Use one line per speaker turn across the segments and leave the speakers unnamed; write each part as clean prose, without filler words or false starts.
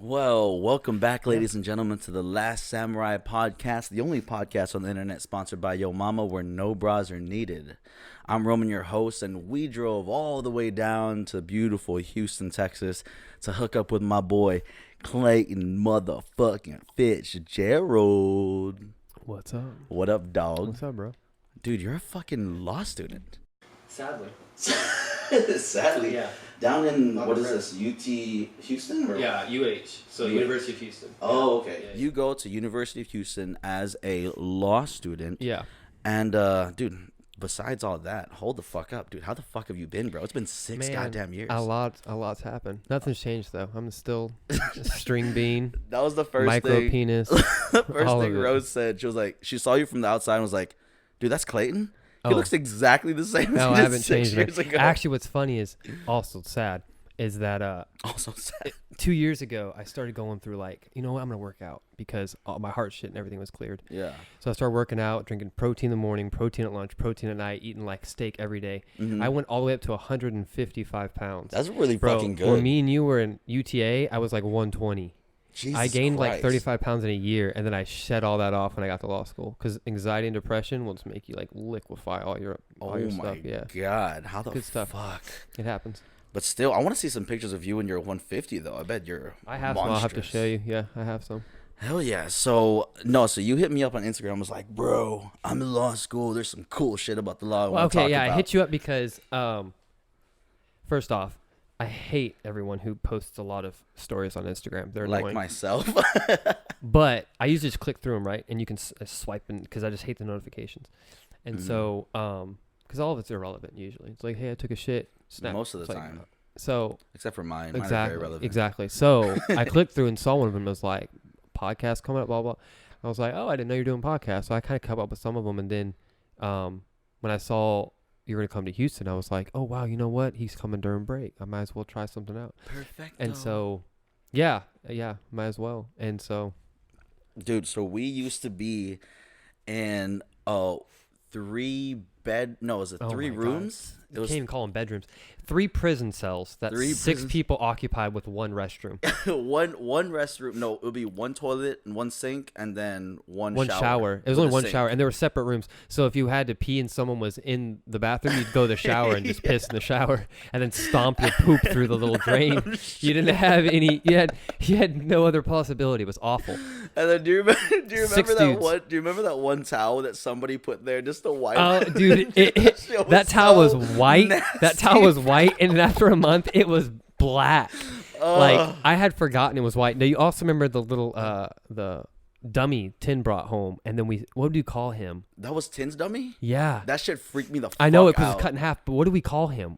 Well, welcome back, ladies and gentlemen, to the Last Samurai podcast, the only podcast on the internet sponsored by Yo Mama where no bras are needed. I'm Roman, your host, and we drove all the way down to beautiful Houston, Texas to hook up with my boy, Clayton motherfucking Fitzgerald.
What's up?
What up, dog?
What's up, bro?
Dude, you're a fucking law student.
Sadly.
Sadly.
Yeah.
Down in,
Not
what is
correct.
this, UT Houston? Or?
Yeah, UH. So
UH.
University of Houston.
Oh, okay.
Yeah.
You go to University of Houston as a law student.
Yeah.
And, dude, besides all that, hold the fuck up, dude. How the fuck have you been, bro? It's been six goddamn years.
A lot's happened. Nothing's changed though. I'm still string bean,
That was the first
micro
thing.
penis.
The first
all
thing
of it.
Rose said. She was like, she saw you from the outside and was like, dude, that's Clayton? He
Oh.
looks exactly the same as
No,
he
I
did
haven't
6
changed, man.
years ago.
Actually, what's funny is also sad is that
Also sad.
2 years ago I started going through like, you know what, I'm gonna work out because all my heart shit and everything was cleared.
Yeah.
So I started working out, drinking protein in the morning, protein at lunch, protein at night, eating like steak every day.
Mhm.
I went all the way up to 155 pounds.
That's really
Bro,
fucking good.
when me and you were in UTA, I was like 120.
Jesus
I gained like
Christ.
35 pounds in a year, and then I shed all that off when I got to law school because anxiety and depression will just make you like liquefy all your
Oh
your
my
stuff. Yeah,
God. How the
Good stuff.
fuck?
it happens.
But still, I want to see some pictures of you when you're 150, though. I bet you're
I have some. I'll have to
monstrous.
show you. Yeah, I have some.
Hell yeah. So you hit me up on Instagram. Was like, bro, I'm in law school. There's some cool shit about the law.
Well, okay, yeah, I hit you up because first off, I hate everyone who posts a lot of stories on Instagram. They're
like
annoying.
myself.
But I usually just click through them, right? And you can swipe in because I just hate the notifications. And
Mhm.
so, because all of it's irrelevant usually. It's like, hey, I took a shit. Snap.
Most of the
It's like,
time,
so
except for mine. Mine are
exactly,
very relevant.
exactly. So I clicked through and saw one of them was like podcast coming up, blah blah. I was like, oh, I didn't know you're doing podcasts. So I kind of come up with some of them, and then when I saw you were gonna come to Houston, I was like, oh wow, you know what? He's coming during break. I might as well try something out.
Perfect.
And so, yeah, might as well. And so,
dude, so we used to be in three
my God.
rooms? It
you
was
can't even call them bedrooms. 3 prison cells that
3
six
prisons.
people occupied with 1 restroom.
one restroom. No, it would be 1 toilet and 1 sink, and then one
shower. It was
with
only
a
1
sink.
shower, and there were separate rooms. So if you had to pee and someone was in the bathroom, you'd go to the shower and just piss in the shower, and then stomp your poop through the little drain. You didn't have any. You had no other possibility. It was awful.
And then do you remember
Six
that
dudes.
one? Do you remember that one towel that somebody put there just to wipe?
Oh, dude,
Shit
that towel was
so
white.
nasty.
That towel was white, and then after a month, it was black. Like
Ugh.
I had forgotten it was white. Now you also remember the little the dummy Tin brought home, and then what do you call him?
That was Tin's dummy.
Yeah,
That shit freaked me the fuck
I know it
out.
was cut in half, but what do we call him?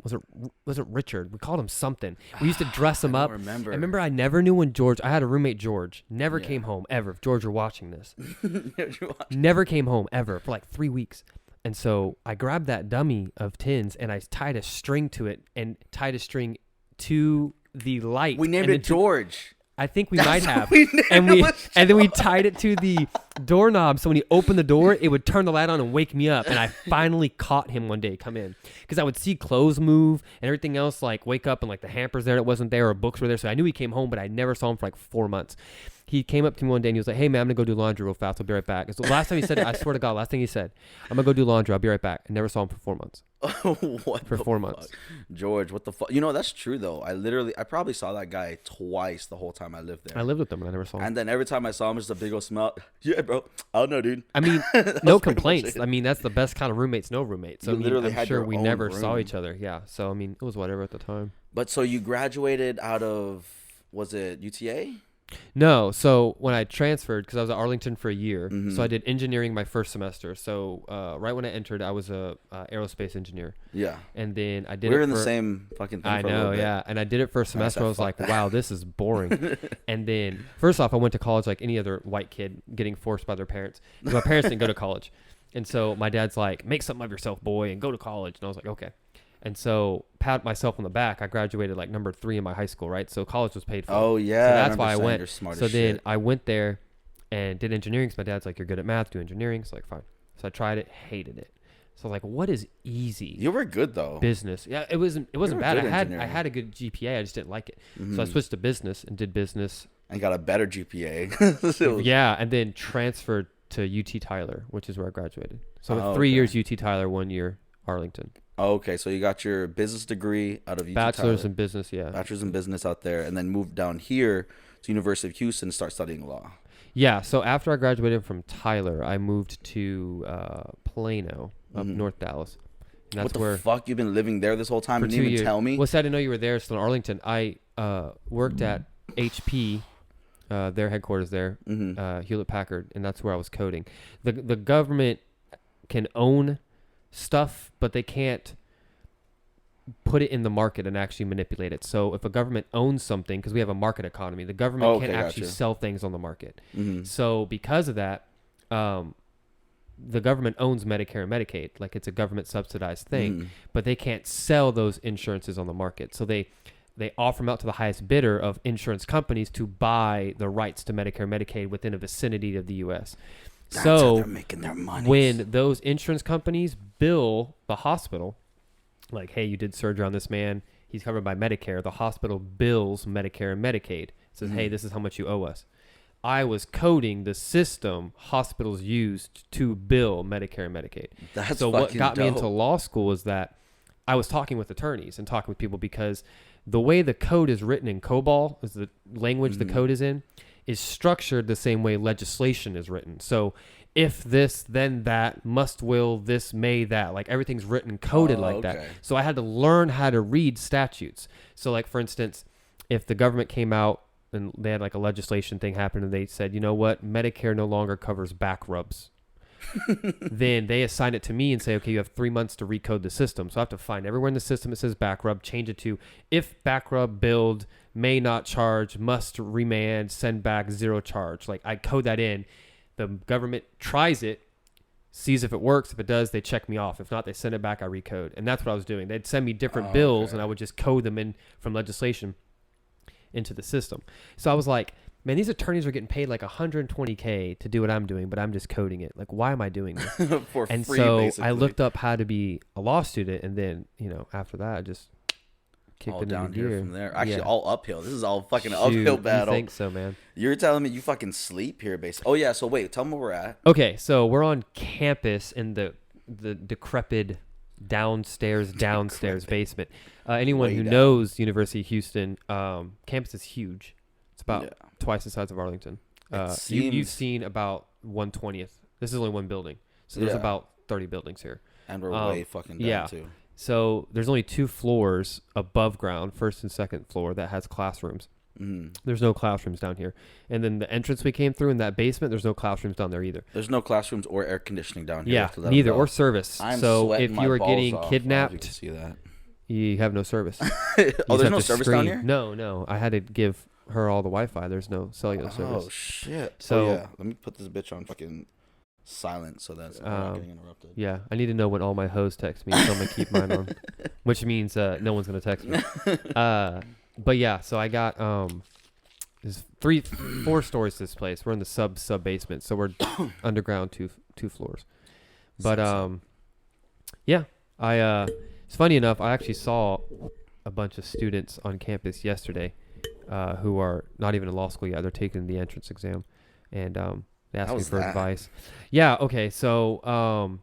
Was it Richard? We called him something. We used to dress him
I
up.
don't remember.
I remember I never knew when George. I had a roommate George. Never
Yeah.
came home ever. If George, you're watching this,
You
never came home ever for like 3 weeks. And so I grabbed that dummy of Tins and I tied a string to it and tied a string to the light.
We named
and
it
then
George.
I think we might have.
We named
And
it
then we tied it to the doorknob, so when he opened the door, it would turn the light on and wake me up. And I finally caught him one day come in because I would see clothes move and everything else, like wake up and like the hamper's there, it wasn't there, or books were there. So I knew he came home, but I never saw him for like 4 months. He came up to me one day and he was like, "Hey man, I'm gonna go do laundry real fast. I'll be right back." And so last time he said it, I swear to God, last thing he said, "I'm gonna go do laundry. I'll be right back." I never saw him for 4 months.
What
For
the
4
fuck?
months.
George, what the fuck? You know, that's true though. I probably saw that guy twice the whole time I lived there.
I lived with him and I never saw him.
And then every time I saw him, just a big old smell. Yeah, bro. I don't know, dude.
I mean,
That
no
was pretty much
complaints.
it.
I mean, that's the best kind of roommates, no roommates. So
You
I mean,
literally
I'm
had
sure
your
we
own
never saw
room.
each other. Yeah. So I mean, it was whatever at the time.
But so you graduated out of, was it UTA?
No, so when I transferred, because I was at Arlington for a year,
Mhm.
so I did engineering my first semester. So right when I entered, I was a aerospace engineer,
Yeah.
and then I did.
We were
it
in the
for-
same fucking thing
I
for a
know,
little bit.
yeah, and I did it for a semester.
said,
I was
"Fuck
like,
that."
wow, this is boring. And then first off, I went to college like any other white kid getting forced by their parents. 'Cause my parents didn't go to college, and so my dad's like, make something of yourself, boy, and go to college. And I was like, okay. And so pat myself on the back. I graduated like number 3 in my high school, right? So college was paid for.
Oh, yeah.
So
I
that's
remember
why I
saying
went.
You're smart
So
as
then
shit.
I went there and did engineering because my dad's like, you're good at math, do engineering. So like, fine. So I tried it, hated it. So like, what is easy?
You were good, though.
Business. Yeah, it wasn't
were
bad.
good
I
engineering.
had a good GPA. I just didn't like it.
Mhm.
So I switched to business and did business
and got a better GPA. So-
Yeah, and then transferred to UT Tyler, which is where I graduated. So
Oh,
3
okay.
years UT Tyler, 1 year Arlington.
Okay, so you got your business degree out of UT
Bachelor's
Tyler.
in business, yeah.
Bachelor's in business out there, and then moved down here to University of Houston to start studying law.
Yeah, so after I graduated from Tyler, I moved to Plano, up North Dallas. And that's
What the
where
fuck? You've been living there this whole time
for
and
2
didn't even
years.
tell me?
Well, sad to know you were there, still in Arlington. I worked at HP, their headquarters there, Hewlett Packard, and that's where I was coding. The government can own stuff, but they can't put it in the market and actually manipulate it. So if a government owns something, because we have a market economy, the government can't actually sell things on the market. So because of that, the government owns Medicare and Medicaid, like it's a government subsidized thing, but they can't sell those insurances on the market. So they offer them out to the highest bidder of insurance companies to buy the rights to Medicare and Medicaid within a vicinity of the U.S.
That's how
So
they're making their money.
when those insurance companies bill the hospital, like, hey, you did surgery on this man, he's covered by Medicare, the hospital bills Medicare and Medicaid. It says, hey, this is how much you owe us. I was coding the system hospitals used to bill Medicare and Medicaid.
That's
so what
fucking
got me into
dope.
law school is that I was talking with attorneys and talking with people because the way the code is written in COBOL, is the language the code is in, is structured the same way legislation is written. So if this, then that, must, will, this, may, that, like everything's written coded like that. So I had to learn how to read statutes. So like, for instance, if the government came out and they had like a legislation thing happen and they said, you know what, Medicare no longer covers back rubs. Then they assign it to me and say, okay, you have 3 months to recode the system. So I have to find everywhere in the system it says back rub, change it to if back rub billed, may not charge, must remand, send back, zero charge. Like I code that in. The government tries it, sees if it works. If it does, they check me off. If not, they send it back, I recode. And that's what I was doing. They'd send me different bills and I would just code them in from legislation into the system. So I was like, man, these attorneys are getting paid like $120K to do what I'm doing, but I'm just coding it. Like, why am I doing this?
For
And
free,
so
basically.
I looked up how to be a law student, and then, after that, I just kicked
all
it into
down here
gear.
from there. Actually,
Yeah.
all uphill. This is all fucking
Shoot,
uphill battle.
You think so, man?
You're telling me you fucking sleep here, basically. Oh yeah. So wait, tell me where we're at.
Okay, so we're on campus in the decrepit downstairs basement. Anyone
Way
who
down.
knows University of Houston, campus is huge. It's about
Yeah.
twice the size of Arlington. You've
seems-
seen about 1/20th. This is only one building, so there's
Yeah.
about 30 buildings here.
And we're way fucking down
yeah.
too.
So there's only 2 floors above ground, first and second floor, that has classrooms. There's no classrooms down here. And then the entrance we came through in that basement, there's no classrooms down there either.
There's no classrooms or air conditioning down here.
Yeah,
so that'll
neither,
go.
or service.
I'm
So
sweating
if
my
you are
balls
getting
off.
kidnapped,
You can see that.
you have no service.
Oh,
You just
there's
have
no
to
service down
scream.
here?
No. I had to give her all the Wi-Fi. There's no cellular service.
Oh shit.
So-
So yeah, let me put this bitch on fucking silent so that's I'm not getting interrupted.
Yeah, I need to know when all my hoes text me, so I'm gonna keep mine on, which means no one's gonna text me. But yeah, so I got there's 4 stories to this place. We're in the sub basement, so we're underground two floors. But yeah, it's funny enough, I actually saw a bunch of students on campus yesterday who are not even in law school yet. They're taking the entrance exam, and they asked me
How's
for
that?
advice. Yeah, okay, so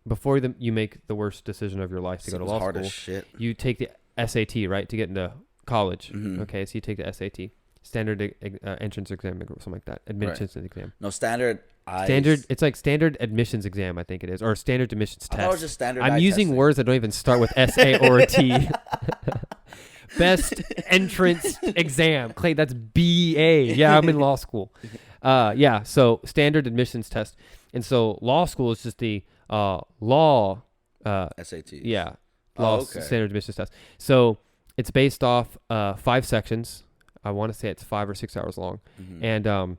before you make the worst decision of your life to go to
Seems
law
hard
school,
as shit.
you take the SAT, right, to get into college.
Mhm.
Okay, so you take the SAT, standard entrance exam, or something like that, admissions exam.
No standard.
It's like standard admissions exam, I think it is, or standard admissions
I thought it was
test.
just standard.
I'm using
testing.
words that don't even start with SA or a T. Best entrance exam. Clay, that's BA. Yeah, I'm in law school. Yeah, so standard admissions test. And so law school is just the law.
SAT.
Yeah,
Oh,
law
okay.
standard admissions test. So it's based off 5 sections. I want to say it's 5 or 6 hours long.
Mhm.
And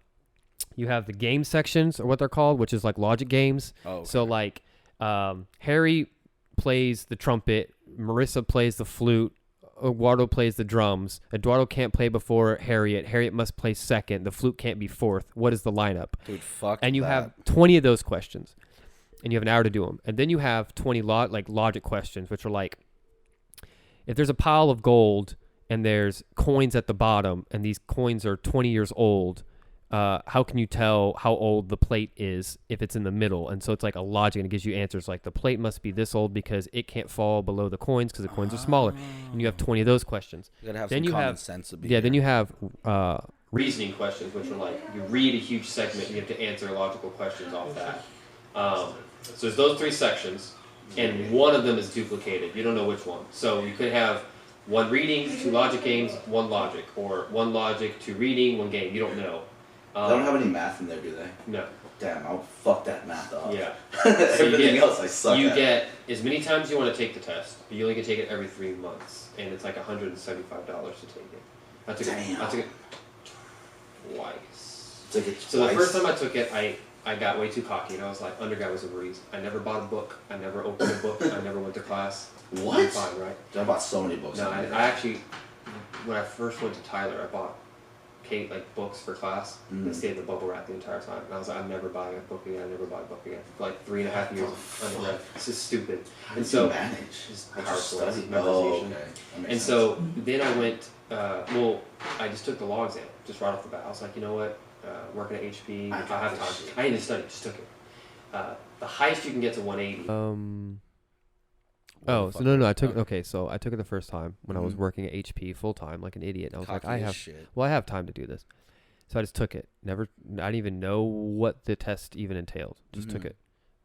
you have the game sections, or what they're called, which is like logic games.
Oh, okay.
So like Harry plays the trumpet, Marissa plays the flute, Eduardo plays the drums. Eduardo can't play before Harriet. Harriet must play second. The flute can't be fourth. What is the lineup?
Dude, fuck.
And you
that.
have 20 of those questions, and you have an hour to do them. And then you have 20 logic questions, which are like, if there's a pile of gold and there's coins at the bottom, and these coins are 20 years old. How can you tell how old the plate is if it's in the middle? And so it's like a logic, and it gives you answers like the plate must be this old because it can't fall below the coins because the coins are smaller. And you have 20 of those questions.
You gotta have
Then
some
you
common
have
sense to be.
yeah. Then you have
reasoning questions, which are like you read a huge segment and you have to answer logical questions off that. So there's those 3 sections, and one of them is duplicated. You don't know which one. So you could have 1 reading, 2 logic games, 1 logic, or 1 logic, 2 reading, 1 game. You don't know.
They don't have any math in there, do they?
No.
Damn, I'll fuck that math up.
Yeah.
Everything else I suck
You
at.
get as many times you want to take the test, but you only can take it every 3 months, and it's like $175 to take it. I took it twice.
Took it
So the
twice?
first time I took it, I got way too cocky, and I was like, undergrad was a breeze. I never bought a book. I never opened a book. I never went to class.
What?
I'm fine, right?
I bought so many books.
No, I actually, when I first went to Tyler, I bought books for class and stayed in the bubble wrap the entire time. And I was like, I'm never buying a book again. I never buy a book again. For like 3.5 years of undergrad. This is stupid.
How
And
did
so
you manage?
just
I
power
just
course,
studied.
memorization.
Oh, okay. That makes
And
sense.
so then I went, I just took the law exam, just right off the bat. I was like, you know what, working at HP, if I have time. I didn't study, just took it. The highest you can get to 180.
Oh, so no, I took so I took it the first time when I was working at HP full time like an idiot. And I was like, I have time to do this. So I just took it. I didn't even know what the test even entailed. Just took it.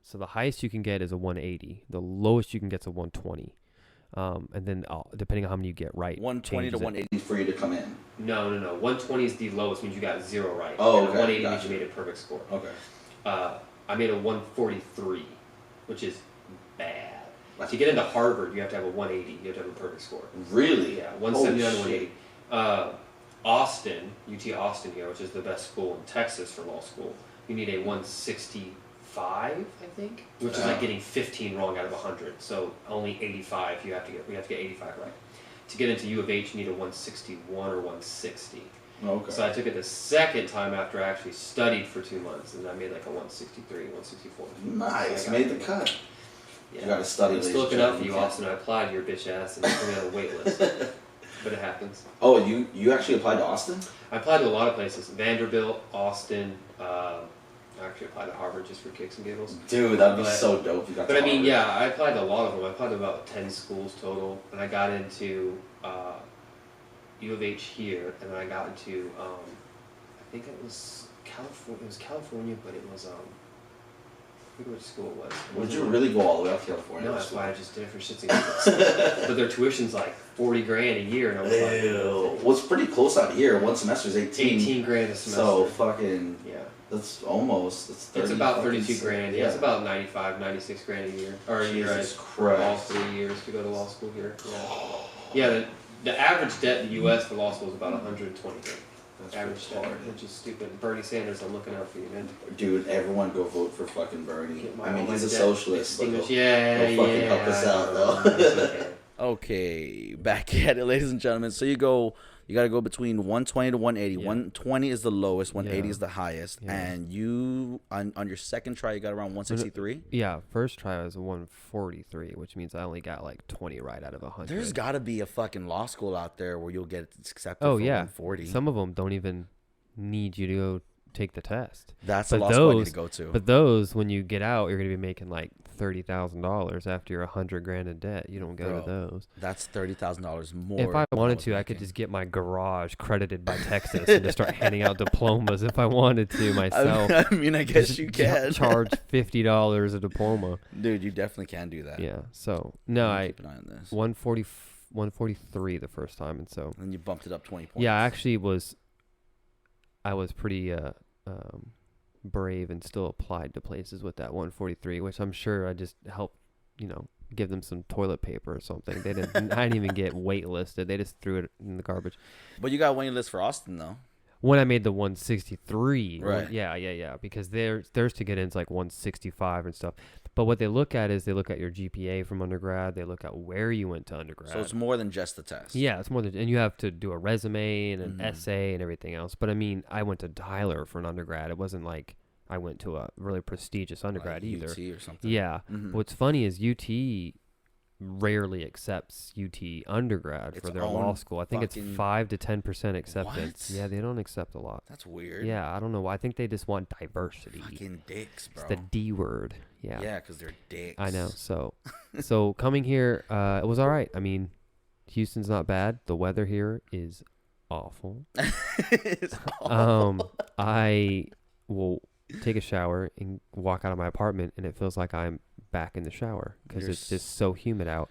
So the highest you can get is a 180. The lowest you can get is a 120. And then depending on how many you get right.
120 to 180
for you to come in.
No. 120 is the lowest, means you got 0 right.
Oh,
and
okay.
180
Gotcha.
means you made a perfect score.
Okay.
I made a 143, which is bad. To get into Harvard, you have to have a 180. You have to have a perfect score.
Really?
Yeah, 179 to 180. Austin, UT Austin here, which is the best school in Texas for law school, you need a 165, I think, which is like getting 15 wrong out of 100. So only 85 we have to get 85 right. To get into U of H, you need a 161 or 160.
Okay.
So I took it the second time after I actually studied for 2 months, and I made like a 163, 164.
Nice, made the cut.
Yeah.
You gotta study.
I'm still looking out for you, Austin. I applied to your bitch ass and put me on a wait list. But it happens.
Oh, you actually applied to Austin?
I applied to a lot of places. Vanderbilt, Austin. I actually applied to Harvard just for kicks and giggles.
Dude, that'd be so dope. You got.
But I mean, yeah, I applied to a lot of them. I applied to about 10 schools total, and I got into U of H here, and then I got into I think it was California. It was California, but it was I forget which school it was.
Would you really go all the way up to California?
No, that's why I just did it for shits and giggles. But their tuition's like $40 grand a year, and I was like,
Ew. Well, it's pretty close out here. One semester is 18.
18 grand a semester.
So fucking.
Yeah.
That's almost. It's 30.
It's about 32 grand. Yeah, it's
Yeah.
about 95, 96 grand a year. Or a year.
Jesus
All
Christ.
3 years to go to law school here. Yeah. Yeah. The average debt in the U.S. for law school is about 120 grand.
That's
Average debt,
retarded.
which is stupid. Bernie Sanders, I'm looking out for you, man.
Dude, everyone go vote for fucking Bernie.
Get
I mean,
all
he's a
my debt
socialist. But
extinguished.
he'll
Yeah,
fucking help us
I
out,
know.
though.
It's okay.
Okay, back at it, ladies and gentlemen. So you got to go between 120 to 180.
Yeah.
120 is the lowest, 180
Yeah.
is the highest.
Yeah.
And you, on your second try, you got around 163.
Yeah, first try was a 143, which means I only got like 20 right out of 100.
There's got to be a fucking law school out there where you'll get accepted
Oh
for
yeah,
140.
some of them don't even need you to go take the test.
That's the
but
law school I need
those-
to go to.
But those, when you get out, you're gonna be making like $30,000 after you're $100,000 in debt. You don't go to those.
That's $30,000 more.
If I
than
wanted
was
to, I could
making.
just get my garage credited by Texas and just start handing out diplomas if I wanted to myself.
I mean, I guess
Just
you can.
charge $50 a diploma.
Dude, you definitely can do that.
Yeah. So no,
I'm
I
keep an eye on this.
143 the first time, and so
And you bumped it up 20 points.
yeah, I actually was pretty brave and still applied to places with that 143, which I'm sure I just helped, give them some toilet paper or something. They didn't. I didn't even get waitlisted. They just threw it in the garbage.
But you got waiting list for Austin though.
When I made the 163,
Right.
Yeah, because theirs to get in is like 165 and stuff. But what they look at is they look at your GPA from undergrad. They look at where you went to undergrad.
So it's more than just the test.
Yeah, it's more than, and you have to do a resume and an essay and everything else. But I mean, I went to Tyler for an undergrad. It wasn't like I went to a really prestigious undergrad
Like
either.
UT or something.
Yeah.
Mhm.
What's funny is UT, rarely accepts UT undergrad
Its
for their
own
law school. I think it's
fucking-
5 to 10% acceptance.
What?
Yeah, they don't accept a lot.
That's weird.
Yeah, I don't know. I think they just want diversity.
Fucking dicks, bro.
It's the D word. Yeah.
Yeah, because they're dicks.
I know. So coming here, it was all right. I mean, Houston's not bad. The weather here is awful.
It's awful.
I will take a shower and walk out of my apartment, and it feels like I'm back in the shower because
You're
it's just so humid out.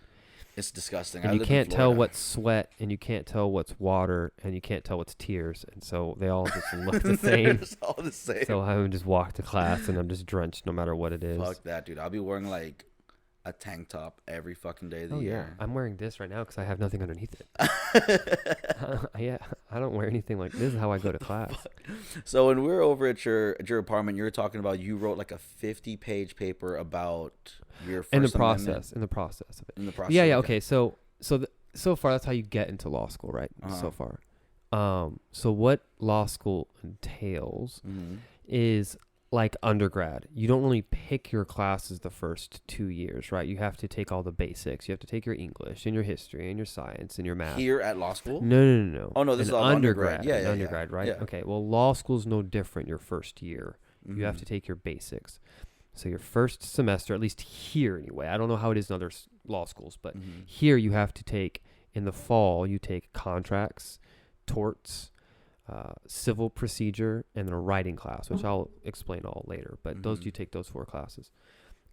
It's disgusting.
And
I
you
live in
can't tell
Florida.
what's sweat, and you can't tell what's water, and you can't tell what's tears, and so they all just look the same.
It's all the same.
So I would just walk to class, and I'm just drenched no matter what it is.
Fuck that, dude. I'll be wearing like a tank top every fucking day of the
Oh yeah,
year.
I'm wearing this right now because I have nothing underneath it. Yeah, I don't wear anything like this. Is how I go to class.
So when we were over at your apartment, you were talking about you wrote like a 50-page paper about your First
In the
Amendment.
process of it.
In the process.
Yeah. Okay. So far, that's how you get into law school, right?
Uh-huh.
So far. So what law school entails
Mhm.
is like undergrad. You don't really pick your classes the first 2 years, right? You have to take all the basics. You have to take your English and your history and your science and your math.
Here at law school.
No.
Oh, no, this is all undergrad. Yeah,
An
yeah,
undergrad,
yeah.
right?
Yeah.
Okay. Well, law school's no different your first year. You have
Mhm.
to take your basics. So your first semester, at least here anyway. I don't know how it is in other law schools, but
Mhm.
here you have to take, in the fall, you take contracts, torts, civil procedure, and then a writing class, which I'll explain all later. But
Mhm.
you take those 4 classes.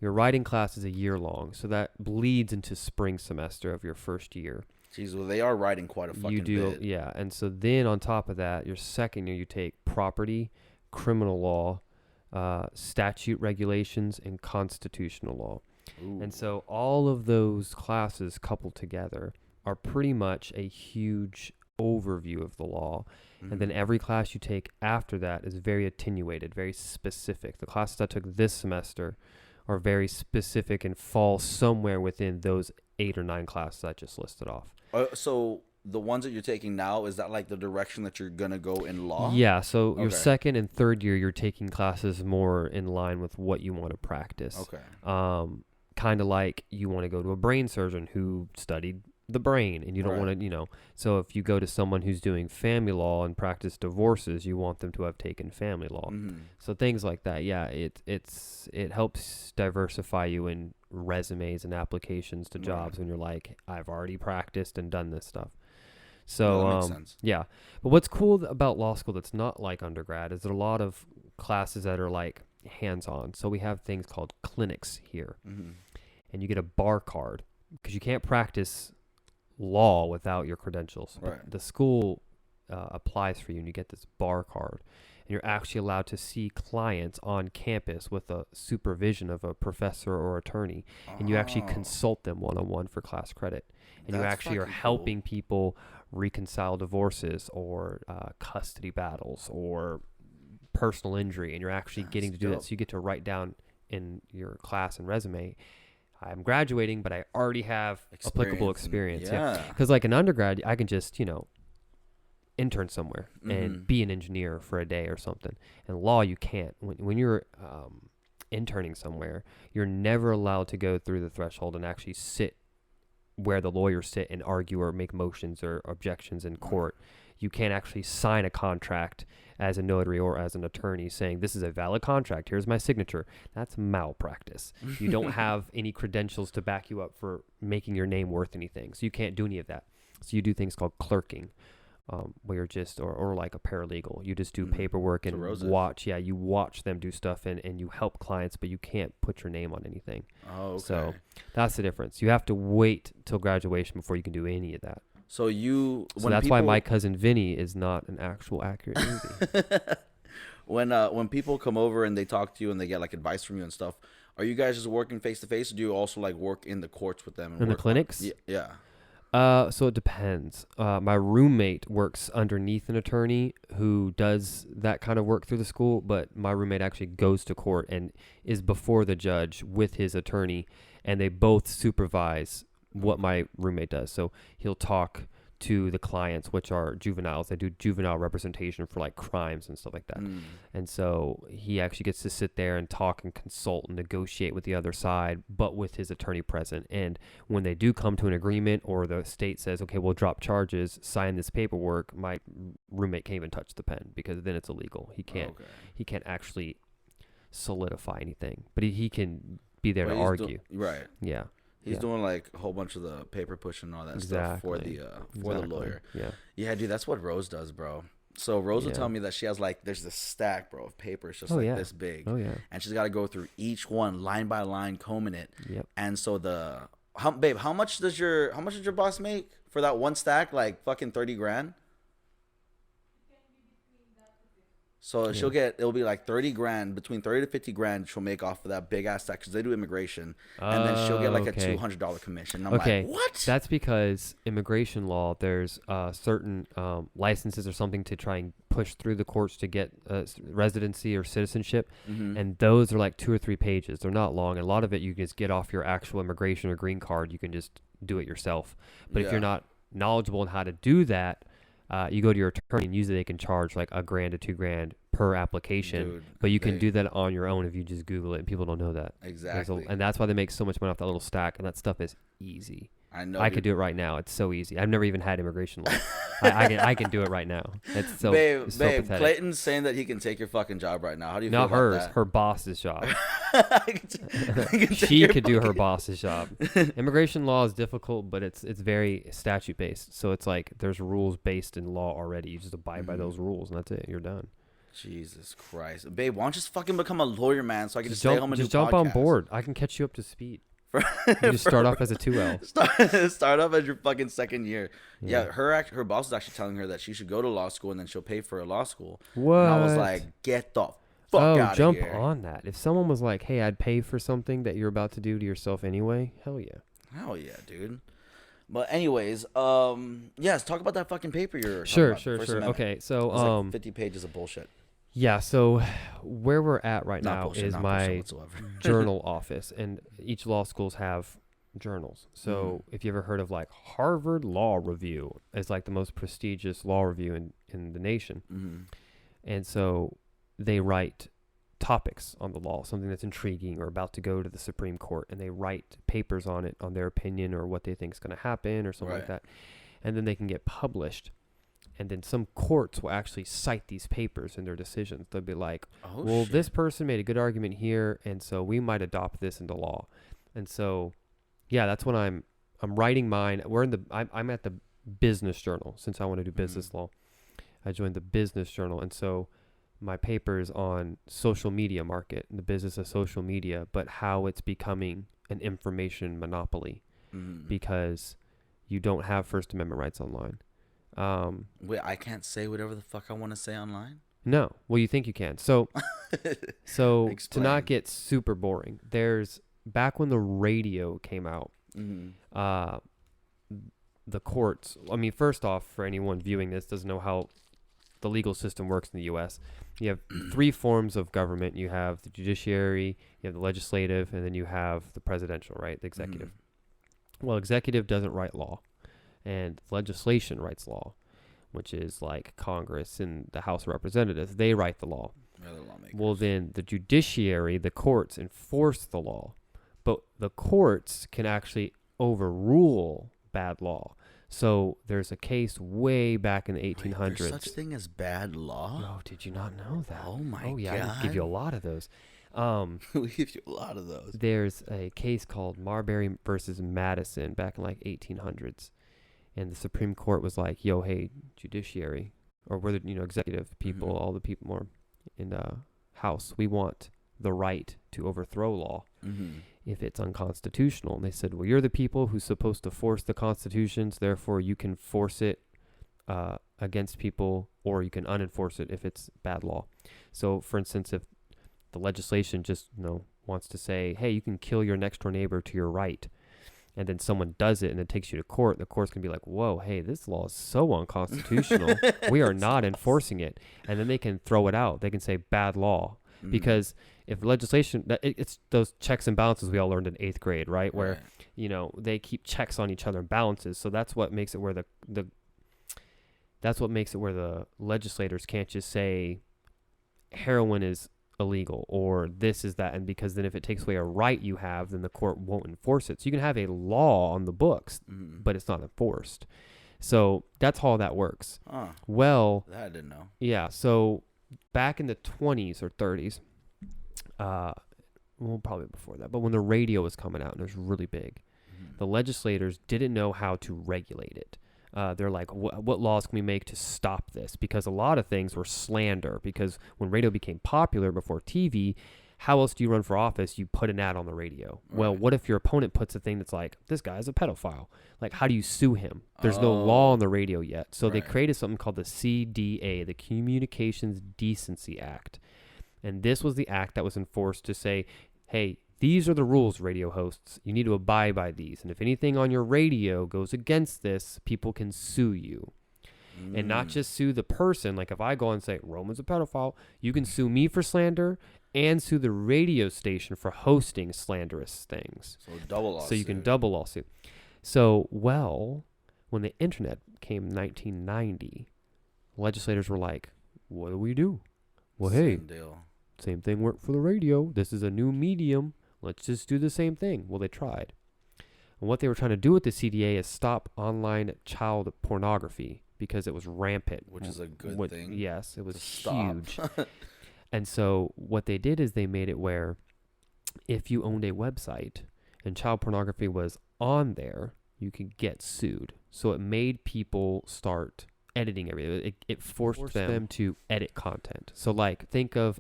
Your writing class is a year long, so that bleeds into spring semester of your first year.
Jeez, well, they are writing quite a fucking
You do,
bit.
yeah. And so then on top of that, your second year, you take property, criminal law, statute regulations, and constitutional law.
Ooh.
And so all of those classes coupled together are pretty much a huge overview of the law. And then
Mhm.
every class you take after that is very attenuated, very specific. The classes I took this semester are very specific and fall somewhere within those 8 or 9 classes I just listed off.
So the ones that you're taking now, is that like the direction that you're gonna go in law?
Yeah, so your
Okay.
second and third year, you're taking classes more in line with what you want to practice.
Okay.
Kind of like you want to go to a brain surgeon who studied the brain, and you don't
Right.
want to, so if you go to someone who's doing family law and practice divorces, you want them to have taken family law.
Mhm.
So things like that. Yeah, it helps diversify you in resumes and applications to
Right.
jobs when you're like, I've already practiced and done this stuff.
Yeah,
So
that makes sense.
yeah, but what's cool about law school that's not like undergrad is there are a lot of classes that are like hands-on. So we have things called clinics here,
Mhm.
and you get a bar card because you can't practice law without your credentials. But
Right.
the school applies for you, and you get this bar card, and you're actually allowed to see clients on campus with the supervision of a professor or attorney, and you actually
Oh,
consult them one-on-one for class credit, and you
That's
actually are
fucking cool.
helping people reconcile divorces or custody battles or personal injury, and you're actually getting to
That's
do that.
dope.
So you get to write down in your class and resume, I'm graduating, but I already have applicable experience.
Yeah.
Because like an undergrad, I can just, intern somewhere and
Mhm.
be an engineer for a day or something. In law, you can't. When you're interning somewhere, you're never allowed to go through the threshold and actually sit where the lawyers sit and argue or make motions or objections in court. You can't actually sign a contract as a notary or as an attorney saying this is a valid contract, here's my signature. That's malpractice. You don't have any credentials to back you up for making your name worth anything, so you can't do any of that. So you do things called clerking, where you're just or like a paralegal, you just do paperwork and
roses.
you watch them do stuff and you help clients, but you can't put your name on anything.
Oh, okay.
So that's the difference. You have to wait till graduation before you can do any of that.
So
So that's why My Cousin Vinny is not an actual accurate movie.
when people come over and they talk to you and they get like advice from you and stuff, are you guys just working face to face, or do you also like work in the courts with them? And
In the
work on-
clinics?
Yeah.
So it depends. My roommate works underneath an attorney who does that kind of work through the school, but my roommate actually goes to court and is before the judge with his attorney, and they both supervise what my roommate does. So he'll talk to the clients, which are juveniles. They do juvenile representation for like crimes and stuff like that. And so he actually gets to sit there and talk and consult and negotiate with the other side, but with his attorney present. And when they do come to an agreement, or the state says, okay, we'll drop charges, sign this paperwork, my roommate can't even touch the pen, because then it's illegal. He can't actually solidify anything, but he can be there to argue.
Right.
Yeah.
He's doing like a whole bunch of the paper pushing and all that stuff for the lawyer. Yeah, dude, that's what Rose does, bro. So Rose will tell me that she has like, there's this stack, bro, of papers just this big.
Oh yeah.
And she's got to go through each one line by line, combing it.
Yep.
And so babe, how much does your boss make for that one stack? Like fucking 30 grand. So it'll be like 30 grand, between 30 to 50 grand she'll make off of that big ass stack, because they do immigration. And then she'll get like a $200 commission. I'm like, what?
That's because immigration law, there's certain licenses or something to try and push through the courts to get residency or citizenship. And those are like 2 or 3 pages. They're not long. And a lot of it you just get off your actual immigration or green card. You can just do it yourself. But if you're not knowledgeable on how to do that, you go to your attorney, and usually they can charge like $1,000 to $2,000 per application. Dude, but you can do that on your own if you just Google it, and people don't know that.
Exactly.
And that's why they make so much money off that little stack, and that stuff is easy.
I know.
I could do it right now. It's so easy. I've never even had immigration law. I can do it right now. It's so
babe,
pathetic.
Clayton's saying that he can take your fucking job right now. How do you feel
Not
about
hers,
that?
her boss's job.
She
could do her boss's job. Immigration law is difficult, but it's very statute based. So it's like there's rules based in law already. You just abide by those rules, and that's it. You're done.
Jesus Christ, babe, why don't you just fucking become a lawyer, man, so I can just stay home and
just
do
jump
podcasts.
On board. I can catch you up to speed. You just start off as a 2L.
Start off as your fucking second year. Yeah, her boss was actually telling her that she should go to law school, and then she'll pay for a law school.
What?
And I was like, get the fuck out of
jump
here.
on that. If someone was like, hey, I'd pay for something that you're about to do to yourself anyway, hell yeah.
Hell yeah, dude. But anyways, yes, talk about that fucking paper you're
Sure.
Amendment.
Okay, so
like 50 pages of bullshit.
Yeah, so where we're at right
Not
now
bullshit,
is
not
my journal office, and each law schools have journals. So if you ever heard of like Harvard Law Review, it's like the most prestigious law review in the nation. And so they write topics on the law, something that's intriguing or about to go to the Supreme Court, and they write papers on it, on their opinion or what they think is going to happen or something like that. And then they can get published. And then some courts will actually cite these papers in their decisions. They'll be like, this person made a good argument here, and so we might adopt this into law. And so, yeah, that's when I'm writing mine. I'm at the business journal, since I want to do business law. I joined the business journal, and so my paper is on social media market, the business of social media, but how it's becoming an information monopoly because you don't have First Amendment rights online.
Wait, I can't say whatever the fuck I want to say online?
No. Well, you think you can. So to
Explain.
not get super boring, there's back when the radio came out, the courts, I mean, first off, for anyone viewing this doesn't know how the legal system works in the U.S., you have 3 forms of government. You have the judiciary, you have the legislative, and then you have the presidential, right? The executive. Well, executive doesn't write law. And legislation writes law, which is like Congress and the House of Representatives. They write the law. Well, then the judiciary, the courts, enforce the law. But the courts can actually overrule bad law. So there's a case way back in the 1800s.
Wait, there's such thing as bad law?
Oh, did you not know that?
Oh, my God.
Oh, yeah, I give you a lot of those.
We give you a lot of those.
There's a case called Marbury versus Madison back in like 1800s. And the Supreme Court was like, yo, hey, judiciary, or whether, executive people, all the people more in the House, we want the right to overthrow law if it's unconstitutional. And they said, well, you're the people who's supposed to force the constitutions, therefore you can force it against people, or you can unenforce it if it's bad law. So, for instance, if the legislation just, wants to say, hey, you can kill your next door neighbor to your right, and then someone does it and it takes you to court, the court's going to be like, whoa, hey, this law is so unconstitutional. We are not enforcing it. And then they can throw it out. They can say bad law. Because if legislation, it's those checks and balances we all learned in 8th grade, right? Where, they keep checks on each other and balances. So that's what makes it where the That's what makes it where the legislators can't just say heroin is illegal or this is that, and because then if it takes away a right you have, then the court won't enforce it. So you can have a law on the books, but it's not enforced. So that's how that works. Well,
that I didn't know.
Yeah. So back in the 20s or 30s, well, probably before that, but when the radio was coming out and it was really big, the legislators didn't know how to regulate it. They're like, what laws can we make to stop this? Because a lot of things were slander. Because when radio became popular before TV, how else do you run for office? You put an ad on the radio. Right. Well, what if your opponent puts a thing that's like, this guy's a pedophile? Like, how do you sue him? There's no law on the radio yet. So they created something called the CDA, the Communications Decency Act. And this was the act that was enforced to say, hey, these are the rules, radio hosts. You need to abide by these. And if anything on your radio goes against this, people can sue you. And not just sue the person. Like if I go and say, Roman's a pedophile, you can sue me for slander and sue the radio station for hosting slanderous things.
So double lawsuit.
So you can double lawsuit. So, well, when the internet came in 1990, legislators were like, what do we do? Well, same thing worked for the radio. This is a new medium. Let's just do the same thing. Well, they tried. And what they were trying to do with the CDA is stop online child pornography because it was rampant.
Which is a good thing.
Yes, it was huge. And so what they did is they made it where if you owned a website and child pornography was on there, you could get sued. So it made people start editing everything. It forced them to edit content. So like think of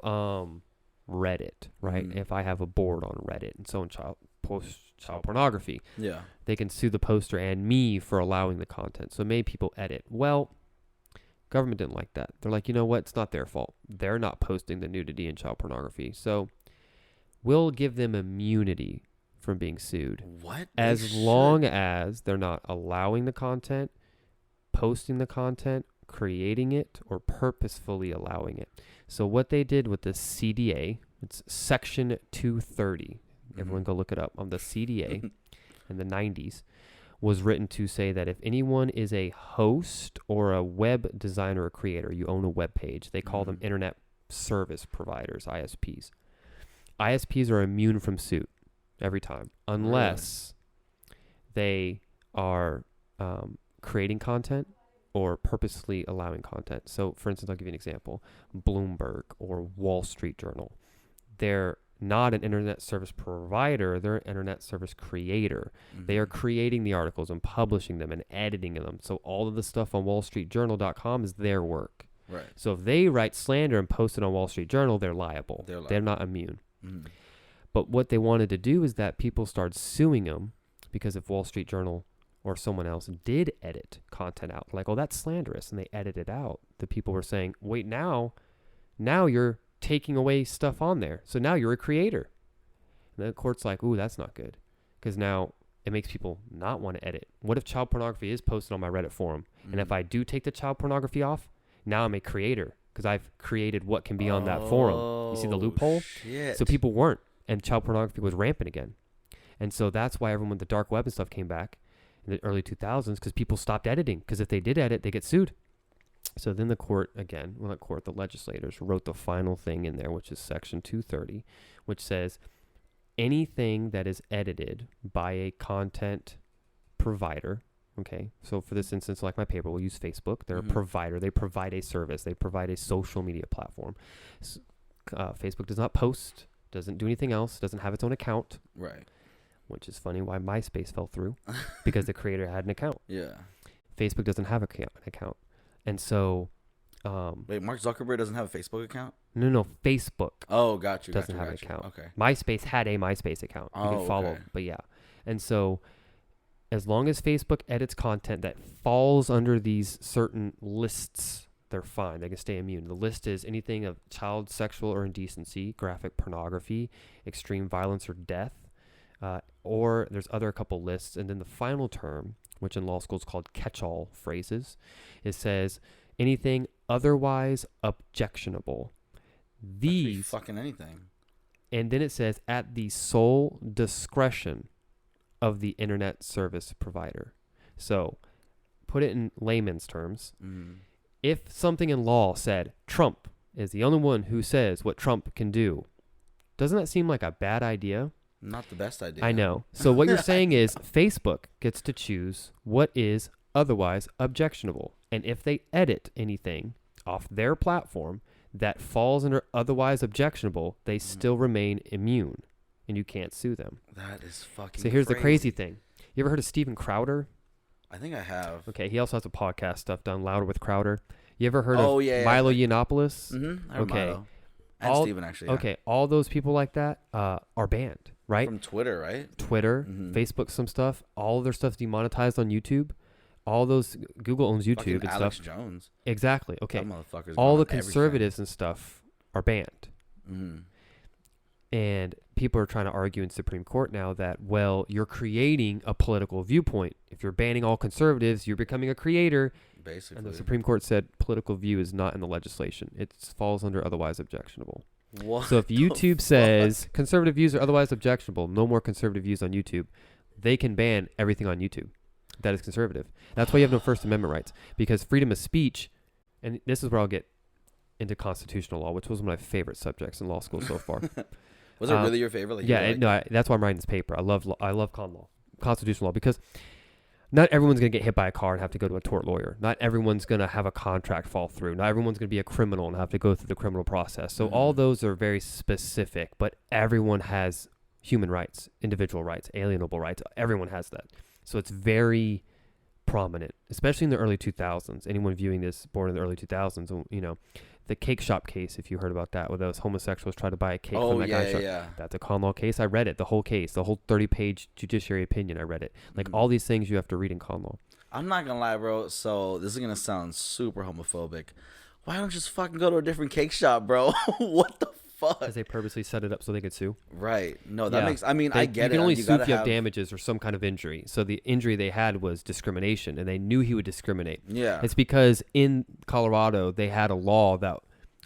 Reddit, right? If I have a board on Reddit and someone posts child pornography, they can sue the poster and me for allowing the content. So it made people edit. Well, government didn't like that. They're like, you know what? It's not their fault. They're not posting the nudity and child pornography. So we'll give them immunity from being sued.
What?
As long as they're not allowing the content, posting the content, creating it, or purposefully allowing it. So what they did with the CDA, it's Section 230. Everyone go look it up. On the CDA in the 90s was written to say that if anyone is a host or a web designer or creator, you own a web page, they call them internet service providers, ISPs. ISPs are immune from suit every time, unless they are creating content or purposely allowing content. So, for instance, I'll give you an example. Bloomberg or Wall Street Journal. They're not an internet service provider. They're an internet service creator. They are creating the articles and publishing them and editing them. So all of the stuff on wallstreetjournal.com is their work.
Right.
So if they write slander and post it on Wall Street Journal, they're liable. They're not immune. But what they wanted to do is that people started suing them because if Wall Street Journal or someone else did edit content out, like, oh, that's slanderous, and they edited out, the people were saying, wait, now you're taking away stuff on there. So now you're a creator. And the court's like, ooh, that's not good. Because now it makes people not want to edit. What if child pornography is posted on my Reddit forum? And if I do take the child pornography off, now I'm a creator because I've created what can be on that forum. You see the loophole?
Shit.
So people weren't. And child pornography was rampant again. And so that's why everyone with the dark web and stuff came back in the early 2000s because people stopped editing. Because if they did edit, they get sued. So then the legislators wrote the final thing in there, which is Section 230, which says anything that is edited by a content provider, okay? So for this instance, like my paper, we'll use Facebook. They're a provider. They provide a service. They provide a social media platform. Facebook does not post, doesn't do anything else, doesn't have its own account.
Right.
Which is funny why MySpace fell through because the creator had an account.
Yeah.
Facebook doesn't have an account. And so...
wait, Mark Zuckerberg doesn't have a Facebook account?
No, Facebook.
Oh, got you.
Doesn't have an account.
Okay.
MySpace had a MySpace account. You can follow, but yeah. And so as long as Facebook edits content that falls under these certain lists, they're fine. They can stay immune. The list is anything of child sexual or indecency, graphic pornography, extreme violence or death, or there's a couple lists. And then the final term, which in law school is called catch-all phrases, it says anything otherwise objectionable. These
fucking anything.
And then it says at the sole discretion of the internet service provider. So put it in layman's terms. if something in law said Trump is the only one who says what Trump can do, doesn't that seem like a bad idea?
Not the best idea.
I know. So what you're saying is Facebook gets to choose what is otherwise objectionable. And if they edit anything off their platform that falls under otherwise objectionable, they still remain immune and you can't sue them.
That is fucking
So here's
crazy.
the crazy thing. You ever heard of Steven Crowder?
I think I have.
Okay, he also has a podcast stuff done, Louder with Crowder. You ever heard of
Milo
Milo Yiannopoulos?
Mm-hmm.
Okay.
Milo. And Steven, actually. Yeah.
Okay, all those people like that are banned, right?
From Twitter, right?
Twitter, Facebook, some stuff. All of their stuff's demonetized on YouTube. All those, Google owns YouTube
Fucking
and
Alex
stuff.
Jones.
Exactly. Okay.
That motherfucker's
All the
going on
conservatives and stuff are banned.
Mm-hmm.
And people are trying to argue in Supreme Court now that, well, you're creating a political viewpoint. If you're banning all conservatives, you're becoming a creator.
Basically.
And the Supreme Court said political view is not in the legislation. It falls under otherwise objectionable.
What
So if YouTube says conservative views are otherwise objectionable, no more conservative views on YouTube, they can ban everything on YouTube that is conservative. That's why you have no First Amendment rights, because freedom of speech, and this is where I'll get into constitutional law, which was one of my favorite subjects in law school so far.
Was it really your favorite? Like,
Yeah, that's why I'm writing this paper. I love con law, constitutional law, because not everyone's going to get hit by a car and have to go to a tort lawyer. Not everyone's going to have a contract fall through. Not everyone's going to be a criminal and have to go through the criminal process. So all those are very specific, but everyone has human rights, individual rights, alienable rights. Everyone has that. So it's very prominent, especially in the early 2000s. Anyone viewing this born in the early 2000s, you know, the cake shop case, if you heard about that, where those homosexuals tried to buy a cake from that guy's shop.
Yeah.
That's a con law case. I read it, the whole case, the whole 30-page judiciary opinion. I read it. Like all these things you have to read in con law.
I'm not gonna lie, bro. So this is gonna sound super homophobic. Why don't you just fucking go to a different cake shop, bro? What the fuck?
Because they purposely set it up so they could sue.
Right. No, that makes. I mean, I get it.
You can only sue if you
have
have damages or some kind of injury. So the injury they had was discrimination, and they knew he would discriminate.
Yeah.
It's because in Colorado they had a law that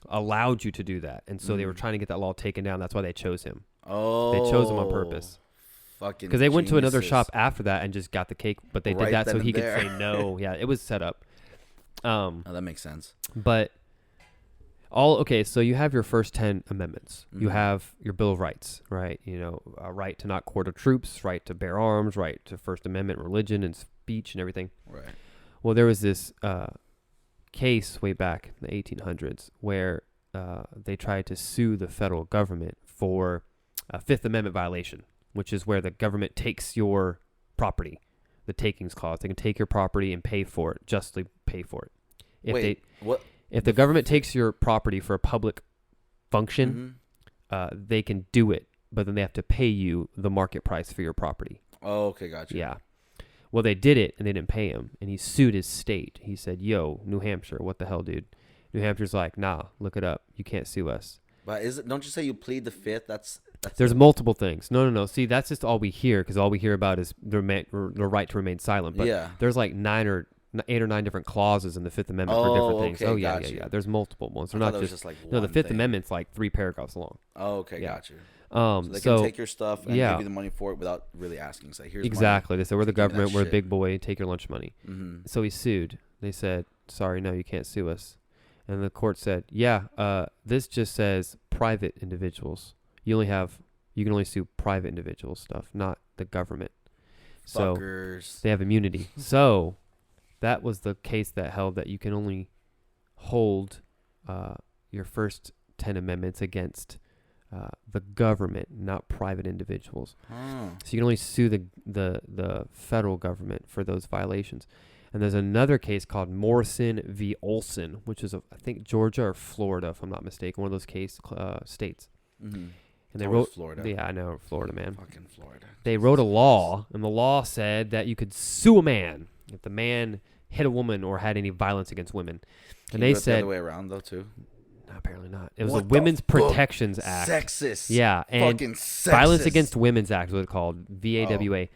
allowed you to do that, and so they were trying to get that law taken down. That's why they chose him.
Oh.
They chose him on purpose.
Fucking.
Because they went to another
geniuses.
shop after that and just got the cake, but they
Right
did that so
then
he
and
could
there.
say no. Yeah, it was set up.
Oh, that makes sense.
But so you have your first 10 amendments. You have your Bill of Rights, right? You know, a right to not quarter troops, right to bear arms, right to First Amendment religion and speech and everything.
Right.
Well, there was this case way back in the 1800s where they tried to sue the federal government for a Fifth Amendment violation, which is where the government takes your property, the takings clause. They can take your property and pay for it, justly pay for it.
What?
If the government takes your property for a public function, they can do it, but then they have to pay you the market price for your property.
Oh, okay, gotcha.
Yeah. Well, they did it, and they didn't pay him, and he sued his state. He said, yo, New Hampshire, what the hell, dude? New Hampshire's like, nah, look it up. You can't sue us.
But don't you say you plead the fifth? That's
There's multiple things. No. See, that's just all we hear, because all we hear about is the right to remain silent. But there's like 8 or 9 different clauses in the Fifth Amendment for different things.
Okay,
Oh, yeah. There's multiple ones. They're not just
like
the Fifth Amendment's like 3 paragraphs long.
Oh, okay, gotcha.
So
they can take your stuff and give you the money for it without really asking. Say, here's
exactly.
money.
They said, we're the government. We're a
shit.
big boy. Take your lunch money. So he sued. They said, sorry, no, you can't sue us. And the court said, this just says private individuals. You can only sue private individual stuff, not the government.
Fuckers.
So they have immunity. So that was the case that held that you can only hold your first 10 amendments against the government, not private individuals. So you can only sue the federal government for those violations. And there's another case called Morrison v. Olson, which is, I think, Georgia or Florida, if I'm not mistaken, one of those states. And they wrote
Florida.
Yeah, I know, Florida, man.
Fucking Florida.
They wrote a law, and the law said that you could sue a man if the man hit a woman or had any violence against women. And they said
the other way around though too.
No, apparently not. It was
What
a
the
Women's
fuck?
Protections Act.
Sexist.
Yeah, and
fucking sexist.
Violence Against Women's Act was called, VAWA.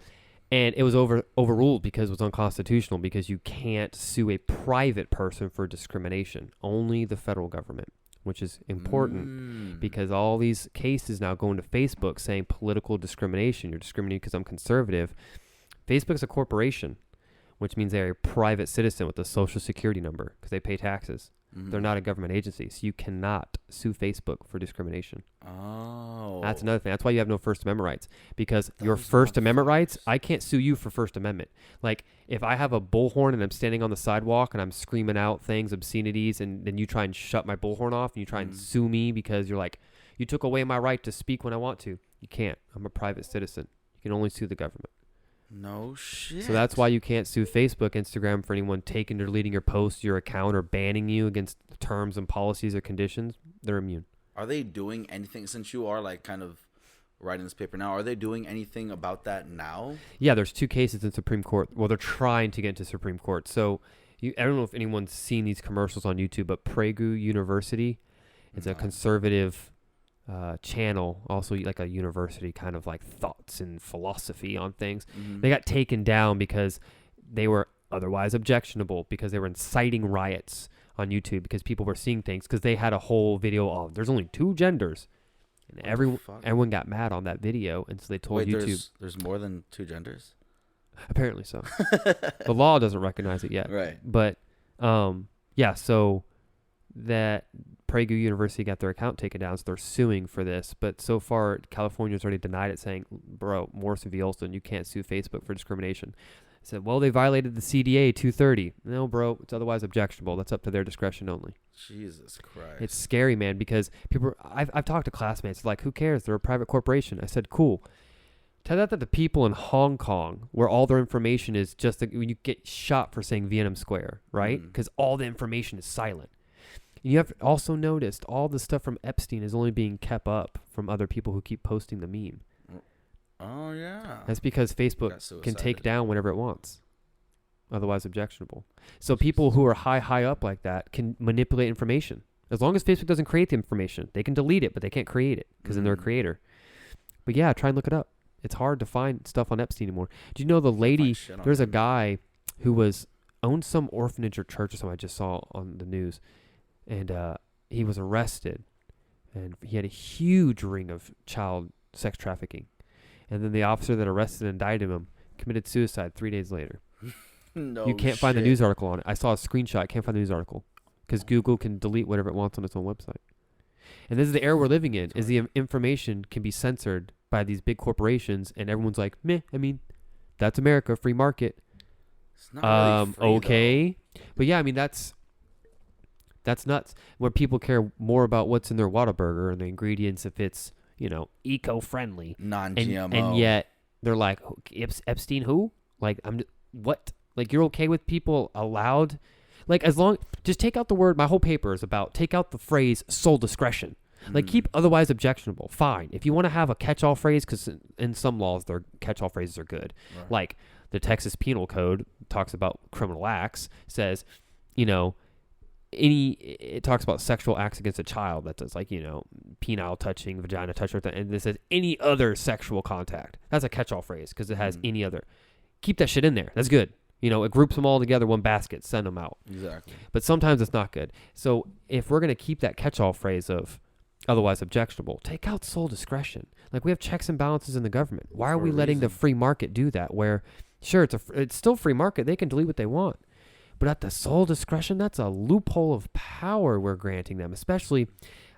And it was overruled because it was unconstitutional, because you can't sue a private person for discrimination. Only the federal government, which is important because all these cases now go into Facebook saying political discrimination. You're discriminating because I'm conservative. Facebook's a corporation. which means they're a private citizen with a social security number because they pay taxes. Mm-hmm. They're not a government agency, so you cannot sue Facebook for discrimination.
Oh.
That's another thing. That's why you have no First Amendment rights, because your First Amendment rights, I can't sue you for First Amendment. Like, if I have a bullhorn and I'm standing on the sidewalk and I'm screaming out things, obscenities, and then you try and shut my bullhorn off and you try and sue me because you're like, you took away my right to speak when I want to. You can't. I'm a private citizen. You can only sue the government.
No shit.
So that's why you can't sue Facebook, Instagram for anyone taking or deleting your post, your account, or banning you against terms and policies or conditions. They're immune.
Are they doing anything, since you are like kind of writing this paper now, are they doing anything about that now?
Yeah, there's 2 cases in Supreme Court. Well, they're trying to get into Supreme Court. So I don't know if anyone's seen these commercials on YouTube, but Pragu University, it's a conservative channel, also like a university kind of like thoughts and philosophy on things. Mm-hmm. They got taken down because they were otherwise objectionable, because they were inciting riots on YouTube because people were seeing things, because they had a whole video of there's only 2 genders, and everyone got mad on that video, and so they told YouTube
there's more than 2 genders.
Apparently so. The law doesn't recognize it yet,
right?
But yeah, so that Pragu University got their account taken down, so they're suing for this. But so far, California's already denied it, saying, bro, Morrison v. Olson, you can't sue Facebook for discrimination. I said, well, they violated the CDA 230. No, bro, it's otherwise objectionable. That's up to their discretion only.
Jesus Christ.
It's scary, man, because I've talked to classmates, like, who cares? They're a private corporation. I said, cool. Tell that to the people in Hong Kong, where all their information is just when you get shot for saying Vietnam Square, right? Because all the information is silent. You have also noticed all the stuff from Epstein is only being kept up from other people who keep posting the meme.
Oh, yeah.
That's because Facebook can take down whatever it wants. Otherwise objectionable. So people who are high up like that can manipulate information. As long as Facebook doesn't create the information, they can delete it, but they can't create it because then they're a creator. But yeah, try and look it up. It's hard to find stuff on Epstein anymore. Do you know the lady, there's a guy who owned some orphanage or church or something I just saw on the news. And he was arrested, and he had a huge ring of child sex trafficking. And then the officer that arrested and indicted him committed suicide 3 days later.
No,
you can't find the news article on it. I saw a screenshot. I can't find the news article because Google can delete whatever it wants on its own website. And this is the era we're living in, is the information can be censored by these big corporations, and everyone's like, meh, I mean, that's America, free market.
It's not really free,
okay. Though. But yeah, I mean, that's nuts. Where people care more about what's in their Whataburger and the ingredients, if it's, eco-friendly,
non-GMO,
and yet they're like, Epstein who? Like, what? Like, you're okay with people allowed? Like, just take out the word. My whole paper is about take out the phrase sole discretion. Like, keep otherwise objectionable. Fine. If you want to have a catch-all phrase, because in some laws, their catch-all phrases are good. Right. Like the Texas Penal Code talks about criminal acts, says, it talks about sexual acts against a child. That does, like, penile touching, vagina touching, and this says any other sexual contact. That's a catch-all phrase because it has any other. Keep that shit in there. That's good. It groups them all together, one basket, send them out.
Exactly.
But sometimes it's not good. So if we're going to keep that catch-all phrase of otherwise objectionable, take out sole discretion. Like, we have checks and balances in the government. Why are we letting the free market do that? Where, sure, it's still free market. They can delete what they want. But at the sole discretion, that's a loophole of power we're granting them. Especially,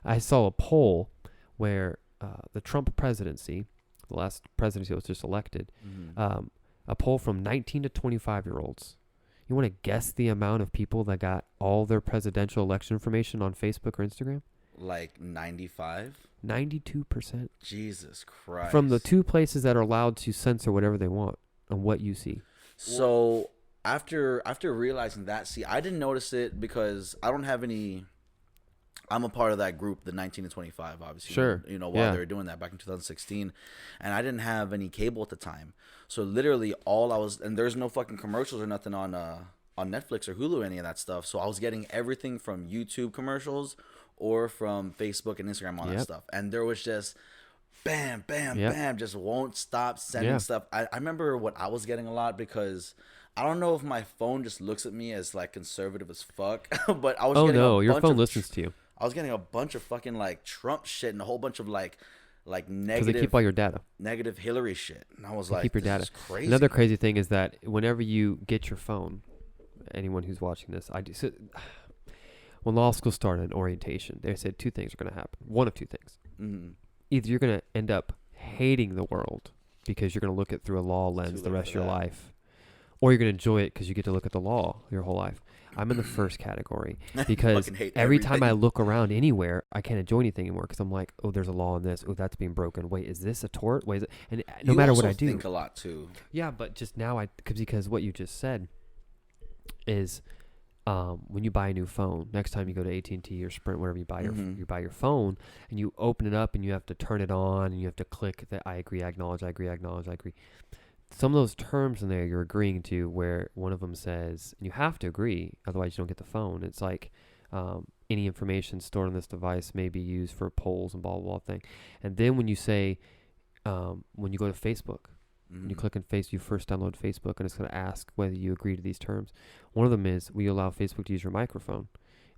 I saw a poll where the Trump presidency, the last presidency that was just elected, a poll from 19 to 25-year-olds. You want to guess the amount of people that got all their presidential election information on Facebook or Instagram?
Like 95?
92%.
Jesus Christ.
From the 2 places that are allowed to censor whatever they want on what you see.
So after realizing that, see, I didn't notice it because I don't have any. I'm a part of that group, the 19 to 25, obviously.
Sure.
While they were doing that back in 2016, and I didn't have any cable at the time. So literally all I was, and there's no fucking commercials or nothing on Netflix or Hulu, any of that stuff. So I was getting everything from YouTube commercials or from Facebook and Instagram, all that stuff. And there was just bam, bam, bam, just won't stop sending stuff. I remember what I was getting a lot because I don't know if my phone just looks at me as like conservative as fuck, but I was
your phone listens to you.
I was getting a bunch of fucking like Trump shit and a whole bunch of like like
Because they keep all your data.
negative Hillary shit. And I was like,
Keep your
this
data.
is crazy.
Another crazy thing is that whenever you get your phone, anyone who's watching this, when law school started in orientation, they said two things are going to happen. One of two things.
Mhm.
Either you're going to end up hating the world because you're going to look at through a law lens
Too
the
late
rest of
for
your
that.
life, or you're going to enjoy it because you get to look at the law your whole life. I'm in the first category because
Fucking hate
every time I
everything.
look around anywhere, I can't enjoy anything anymore because I'm like, oh, there's a law in this. Oh, that's being broken. Wait, is this a tort? Wait, is it? And no
You
matter what
also
I do,
think a lot too.
yeah, but just now because what you just said is when you buy a new phone, next time you go to AT&T or Sprint, wherever you buy you buy your phone, and you open it up and you have to turn it on and you have to click that I agree, I acknowledge, I agree, I acknowledge, I agree. Some of those terms in there you're agreeing to, where one of them says, and you have to agree, otherwise you don't get the phone. It's like any information stored on this device may be used for polls and blah, blah, blah thing. And then when you say, when you go to Facebook, when you click on you first download Facebook, and it's going to ask whether you agree to these terms. One of them is, will you allow Facebook to use your microphone?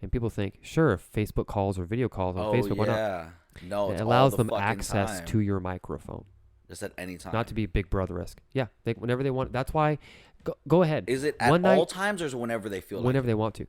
And people think, sure, if Facebook calls or video calls on Facebook, why not?
yeah. No,
It
it's all
allows
the
them
fucking
access
time.
to your microphone,
Just at any time.
not to be Big Brother-esque. Yeah, whenever they want. That's why, go ahead.
Is it at
One
all
night-
times or is it whenever they feel
Whenever
like
they want to.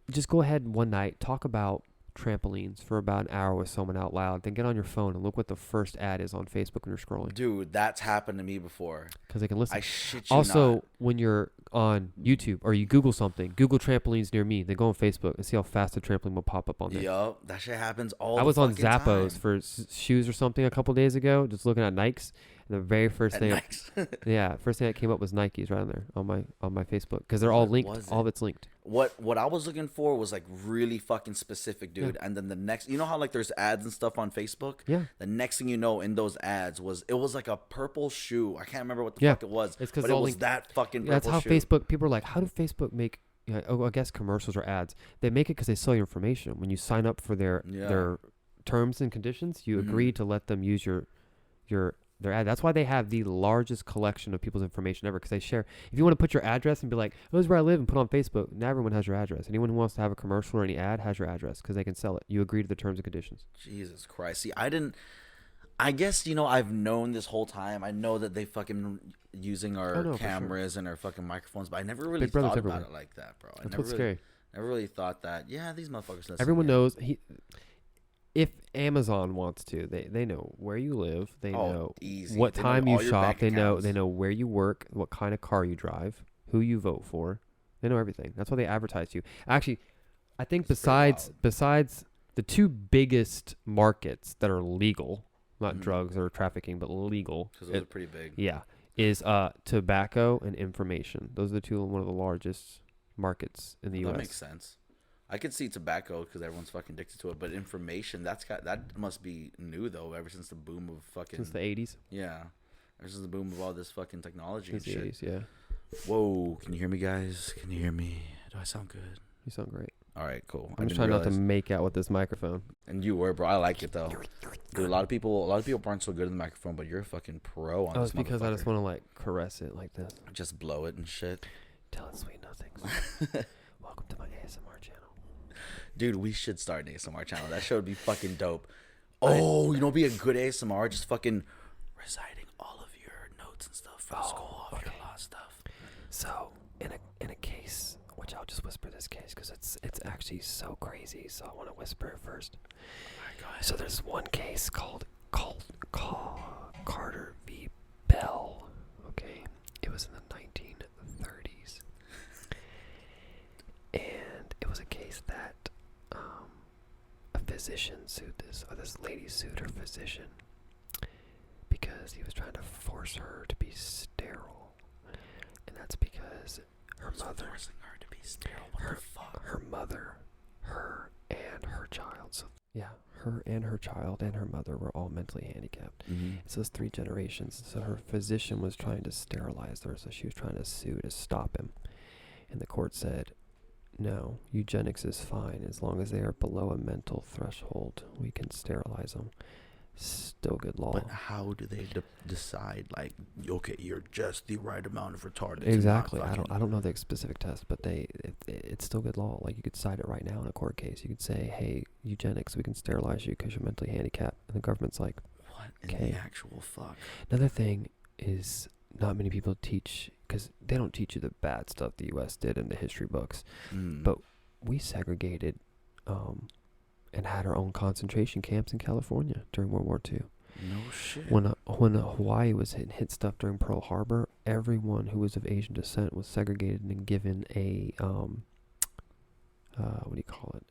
Just go ahead one night, talk about trampolines for about an hour with someone out loud, then get on your phone and look what the first ad is on Facebook when you're scrolling,
Dude, that's happened to me before.
because they can listen.
I shit you
Also,
not.
when you're on YouTube or you Google something, Google trampolines near me, then go on Facebook and see how fast the trampoline will pop up on there.
Yup, that shit happens all
I
the
was on
fucking
Zappos
time.
for shoes or something a couple days ago, just looking at Nikes. And the very first
At
thing,
nights.
first thing that came up was Nikes right on there on my Facebook, because they're all
What
linked.
was
All
it?
of it's linked.
What I was looking for was like really fucking specific, dude. And then the next, you know how like there's ads and stuff on Facebook?
Yeah.
The next thing you know, in those ads was like a purple shoe. I can't remember what the
Yeah.
fuck it was.
It's 'cause
but
it's
it
all
was
linked.
that fucking purple
That's how
shoe.
Facebook. People are like, how do Facebook make? I guess commercials or ads. They make it because they sell your information. When you sign up for their terms and conditions, you agree to let them use your their ad. That's why they have the largest collection of people's information ever, because they share. If you want to put your address and be like, oh, this is where I live, and put on Facebook, now everyone has your address. Anyone who wants to have a commercial or any ad has your address, because they can sell it. You agree to the terms and conditions.
Jesus Christ. See, I guess, I've known this whole time. I know that they fucking using our
no, for sure.
cameras and our fucking microphones, but I never really
Big Brother's
thought
everywhere.
about it like that, bro.
That's what's scary.
Never really thought that, yeah, these motherfuckers listen.
Everyone
yeah.
knows. If Amazon wants to, they know where you live. They know
easy.
what
They know
time you
all your
shop.
bank
They know
accounts.
where you work, what kind of car you drive, who you vote for. They know everything. That's why they advertise to you. Actually, I think
That's pretty
besides the two biggest markets that are legal, not
Mhm.
drugs or trafficking, but legal.
Because those are pretty big.
Yeah, is tobacco and information. Those are one of the largest markets in the U.S.
That makes sense. I could see tobacco because everyone's fucking addicted to it, but information, that must be new though. Ever since the boom of fucking
Since the 80s.
yeah, ever since the boom of all this fucking technology
Since
and
the
shit.
80s, yeah.
Whoa, can you hear me, guys? Can you hear me? Do I sound good?
You sound great.
All right, cool.
I'm just trying not to make out with this microphone.
And you were, bro. I like it though. Dude, a lot of people aren't so good at the microphone, but you're a fucking pro on
Oh,
this.
it's because I just
motherfucker.
want to like caress it like this.
Just blow it and shit.
Tell it sweet nothings. Welcome to my ASMR channel.
Dude, we should start an ASMR channel. That show would be fucking dope. Oh, you know, be a good ASMR. Just fucking reciting all of your notes and stuff from school, all your law stuff.
So in a case, which I'll just whisper this case because it's actually so crazy. So I want to whisper it first.
Alright, go ahead.
So there's one case called Carter v. Bell. Okay, it was in the 1930s, and it was a case that a physician sued this lady sued her physician because he was trying to force her to be sterile, and that's because her mother.
Forcing her to be sterile. What the fuck?
Her mother, her and her child. So yeah, her and her child and her mother were all mentally handicapped.
Mm-hmm.
So it's 3 generations. So her physician was trying to sterilize her. So she was trying to sue to stop him. And the court said, no, eugenics is fine as long as they are below a mental threshold. We can sterilize them. Still good law.
But how do they decide? Like, okay, you're just the right amount of retarded.
Exactly. I don't know the specific test, but it's still good law. Like, you could cite it right now in a court case. You could say, hey, eugenics, we can sterilize you because you're mentally handicapped. And the government's like,
What? What in the actual fuck?
Another thing is not many people teach, because they don't teach you the bad stuff the U.S. did in the history books. But we segregated and had our own concentration camps in California during World War II.
No shit.
When Hawaii was hit stuff during Pearl Harbor, everyone who was of Asian descent was segregated and given a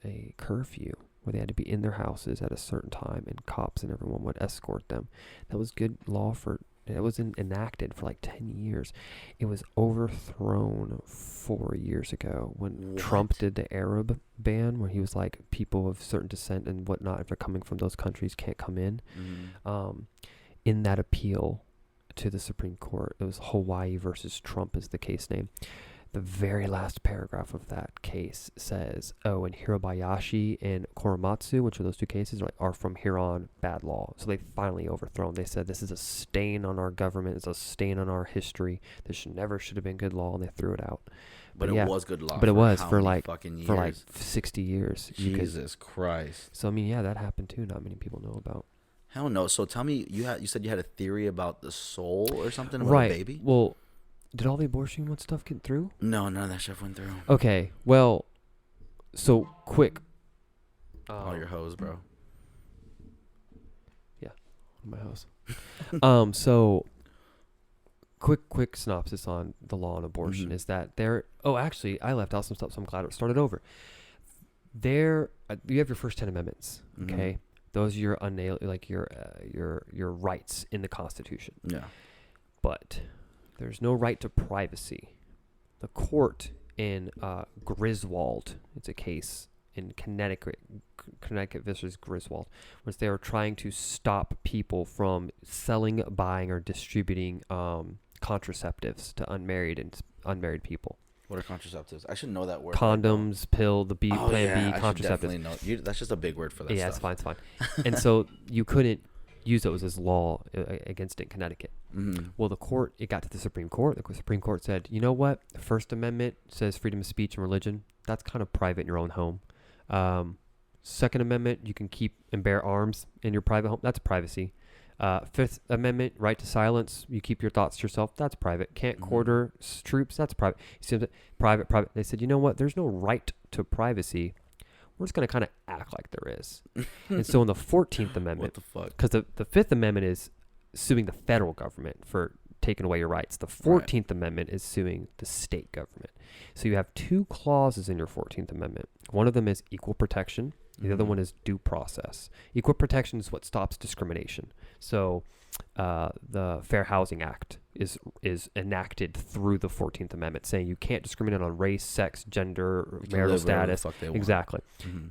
a curfew, where they had to be in their houses at a certain time, and cops and everyone would escort them. That was good law it wasn't enacted for like 10 years. It was overthrown 4 years ago when Trump did the Arab ban, where he was like, people of certain descent and whatnot, if they're coming from those countries, can't come in. In that appeal to the Supreme Court, it was Hawaii versus Trump is the case name. The very last paragraph of that case says, and Hirabayashi and Korematsu, which are those two cases, are from here on bad law. So they finally overthrown. They said this is a stain on our government. It's a stain on our history. This never should have been good law, and they threw it out.
But it was good law.
But it was for like 60 years.
Jesus Christ.
So I mean, yeah, that happened too. Not many people know about.
Hell no. So tell me, you said you had a theory about the soul or something about
right.
a baby?
Well, did all the abortion stuff get through?
No, none of that stuff went through.
Okay, well, so quick.
Your hose, bro.
Yeah, my hose. So quick synopsis on the law on abortion is that actually, I left out some stuff, so I'm glad it started over. You have your first 10 amendments, okay? Those are your rights in the Constitution.
Yeah.
But there's no right to privacy. The court in Griswold, it's a case in Connecticut versus Griswold, was they were trying to stop people from selling, buying, or distributing contraceptives to unmarried people.
What are contraceptives? I should know that word.
Condoms, pill, the Plan B, contraceptives.
Definitely know. That's just a big word for that stuff.
Yeah, it's fine. And so you couldn't use those as law against it in Connecticut. Well, it got to the Supreme Court. The Supreme Court said, you know what? The First Amendment says freedom of speech and religion. That's kind of private in your own home. Second Amendment, you can keep and bear arms in your private home. That's privacy. Fifth Amendment, right to silence. You keep your thoughts to yourself. That's private. Can't quarter troops. That's private. Private. They said, you know what? There's no right to privacy. We're just going to kind of act like there is. And so in the 14th Amendment,
what the fuck?
because the Fifth Amendment is suing the federal government for taking away your rights. The 14th Amendment is suing the state government. So you have two clauses in your 14th Amendment. One of them is equal protection. The other one is due process. Equal protection is what stops discrimination. So the Fair Housing Act is enacted through the 14th Amendment, saying you can't discriminate on race, sex, gender, marital status. Exactly.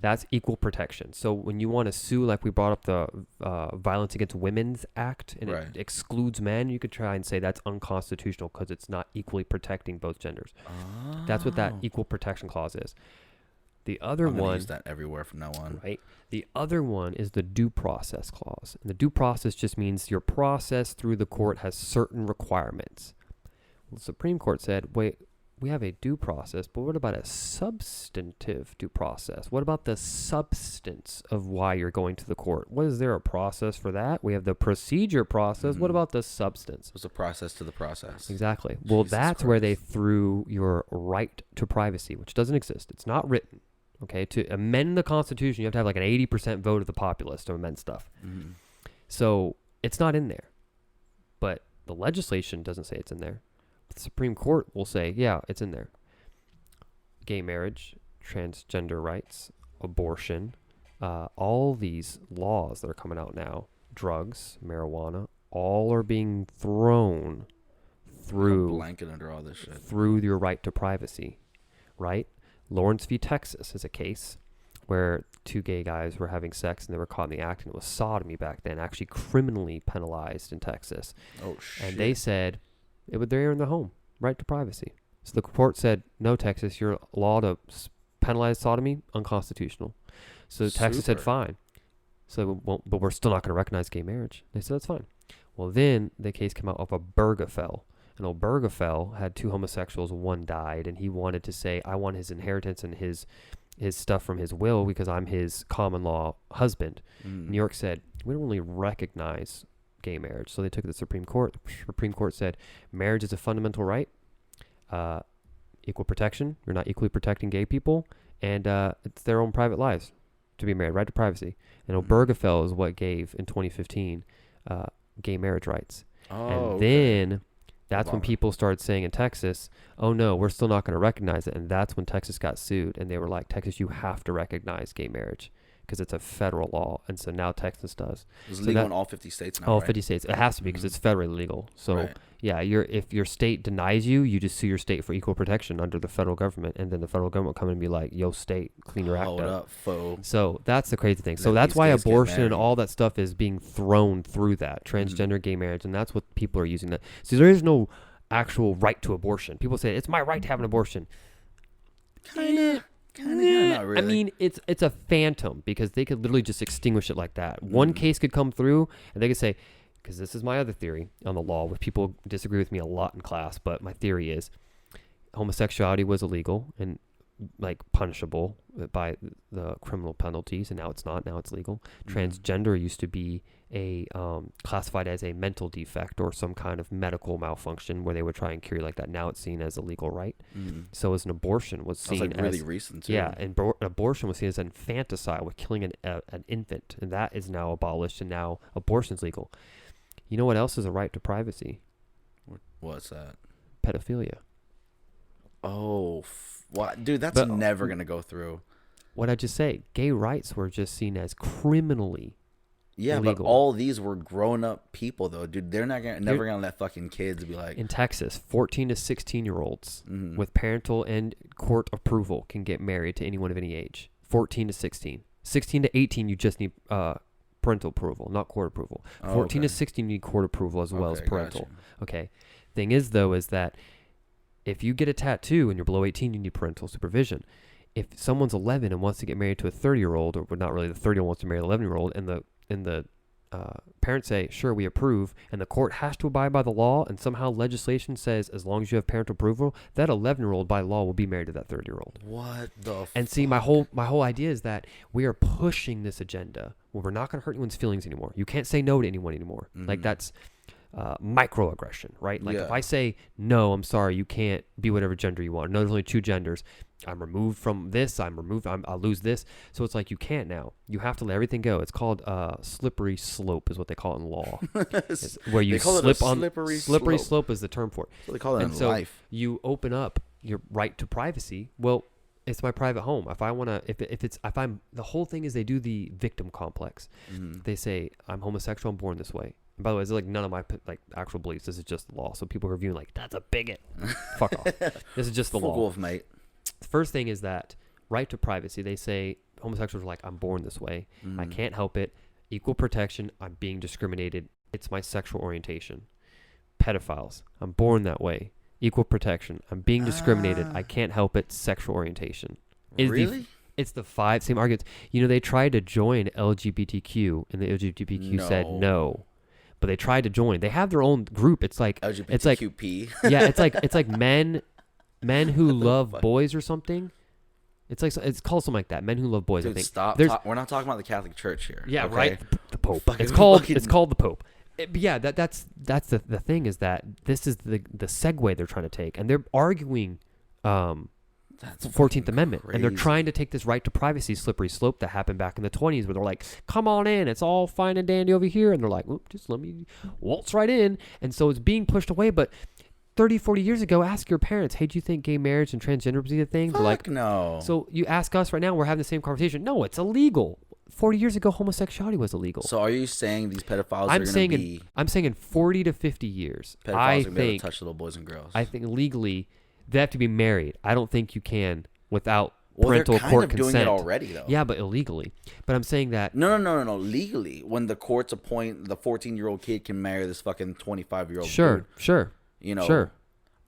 That's equal protection. So when you want to sue, like we brought up the Violence Against Women's Act, and it excludes men, you could try and say that's unconstitutional because it's not equally protecting both genders. That's what that equal protection clause is. The other one,
use that everywhere from now on.
Right. The other one is the due process clause. And the due process just means your process through the court has certain requirements. Well, the Supreme Court said, wait, we have a due process, but what about a substantive due process? What about the substance of why you're going to the court? Is there a process for that? We have the procedure process. What about the substance?
There's a process to the process.
Exactly. Well, that's where they threw your right to privacy, which doesn't exist. It's not written. Okay, to amend the Constitution, you have to have like an 80% vote of the populace to amend stuff. So it's not in there. But the legislation doesn't say it's in there. The Supreme Court will say, yeah, it's in there. Gay marriage, transgender rights, abortion, all these laws that are coming out now, drugs, marijuana, all are being thrown through
a blanket under all this shit.
Through your right to privacy, right? Lawrence v. Texas is a case where two gay guys were having sex and they were caught in the act, and it was sodomy back then, actually criminally penalized in Texas.
Oh, shit.
And they said they're in the home, right to privacy. So the court said, no, Texas, your law to penalize sodomy, unconstitutional. So Texas said, fine. So, but we're still not going to recognize gay marriage. They said, that's fine. Well, then the case came out of Obergefell. And Obergefell had two homosexuals, one died, and he wanted to say, I want his inheritance and his stuff from his will because I'm his common law husband. New York said, we don't really recognize gay marriage. So they took it to the Supreme Court. The Supreme Court said marriage is a fundamental right, equal protection. You're not equally protecting gay people, and it's their own private lives to be married, right to privacy. And Obergefell is what gave in 2015 gay marriage rights. And then that's when people started saying in Texas, oh no, we're still not going to recognize it. And that's when Texas got sued. And they were like, Texas, you have to recognize gay marriage because it's a federal law. And so now Texas does.
It's legal in all 50 states now,
all
right?
50 states. It has to be because it's federally legal. So yeah, if your state denies you, you just sue your state for equal protection under the federal government. And then the federal government will come and be like, yo, state, clean your act up. So that's the crazy thing. So that's why abortion and all that stuff is being thrown through that. Transgender gay marriage. And that's what people are using that. So there is no actual right to abortion. People say, it's my right to have an abortion.
Kind of, not really.
I mean, it's a phantom because they could literally just extinguish it like that. One case could come through and they could say, because this is my other theory on the law, which people disagree with me a lot in class, but my theory is homosexuality was illegal and like punishable by the criminal penalties, and now it's not. Now it's legal. Transgender used to be a classified as a mental defect or some kind of medical malfunction where they would try and cure you like that. Now it's seen as a legal right. So as an abortion was seen as
really recent too.
Yeah, and abortion was seen as infanticide with killing an infant, and that is now abolished, and now abortion's legal. You know what else is a right to privacy?
What's that?
Pedophilia.
Oh, what, dude? That's never gonna go through.
What I just say? Gay rights were just seen as criminally illegal.
But all these were grown-up people, though, dude. They're never gonna let fucking kids be like.
In Texas, 14 to 16-year-olds with parental and court approval can get married to anyone of any age. 14 to 16. 16 to 18, you just need parental approval, not court approval. 14 to 16, you need court approval as well as parental.
Gotcha.
Okay. Thing is, though, is that if you get a tattoo and you're below 18, you need parental supervision. If someone's 11 and wants to get married to a 30-year-old, or not really, the 30-year-old wants to marry an 11-year-old, and the parents say, sure, we approve, and the court has to abide by the law, and somehow legislation says as long as you have parental approval, that 11-year-old by law will be married to that 30-year-old.
What the
And see, my whole idea is that we are pushing this agenda where we're not going to hurt anyone's feelings anymore. You can't say no to anyone anymore. Like that's microaggression, right? Like if I say, no, I'm sorry, you can't be whatever gender you want. No, there's only two genders. I'm removed from this. I'll lose this. So it's like you can't now. You have to let everything go. It's called slippery slope is what they call it in law. It's where you slip on slippery slope is the term for it.
That's what they call it in life.
You open up your right to privacy. Well, it's my private home. If I want to, if I'm, the whole thing is they do the victim complex. They say, I'm homosexual, I'm born this way. And by the way, it's like none of my like actual beliefs. This is just the law. So people are viewing like, that's a bigot. Fuck off. This is just the law.
Wolf, mate.
The first thing is that right to privacy. They say homosexuals are like, I'm born this way. I can't help it. Equal protection. I'm being discriminated. It's my sexual orientation. Pedophiles. I'm born that way. Equal protection. I'm being discriminated. I can't help it. Sexual orientation.
Really?
It's the five same arguments. You know, they tried to join LGBTQ, and the LGBTQ said no. But they tried to join. They have their own group. It's like
LGBTQP.
It's like men who love boys or something. It's called something like that. Men who love boys.
Dude,
I think.
Stop. We're not talking about the Catholic Church here.
Yeah,
okay?
right. The Pope. It's called the Pope. But yeah, that's the thing is that this is the segue they're trying to take, and they're arguing. That's 14th Amendment,
crazy.
And they're trying to take this right to privacy slippery slope that happened back in the 20s where they're like, come on in, it's all fine and dandy over here, and they're like, just let me waltz right in, and so it's being pushed away. But 30, 40 years ago, ask your parents, hey, do you think gay marriage and transgender was a thing?
Fuck,
they're like,
no.
So you ask us right now, we're having the same conversation. No, it's illegal. 40 years ago, homosexuality was illegal.
So are you saying these pedophiles are going to be...
I'm saying in 40 to 50 years,
pedophiles are going to be able to touch little boys and girls.
I think legally, they have to be married. I don't think you can without parental court consent. They're
doing it already, though.
Yeah, but illegally. But I'm saying that...
No. Legally, when the courts appoint the 14-year-old kid can marry this fucking 25-year-old dude.
Sure.
You know?
Sure.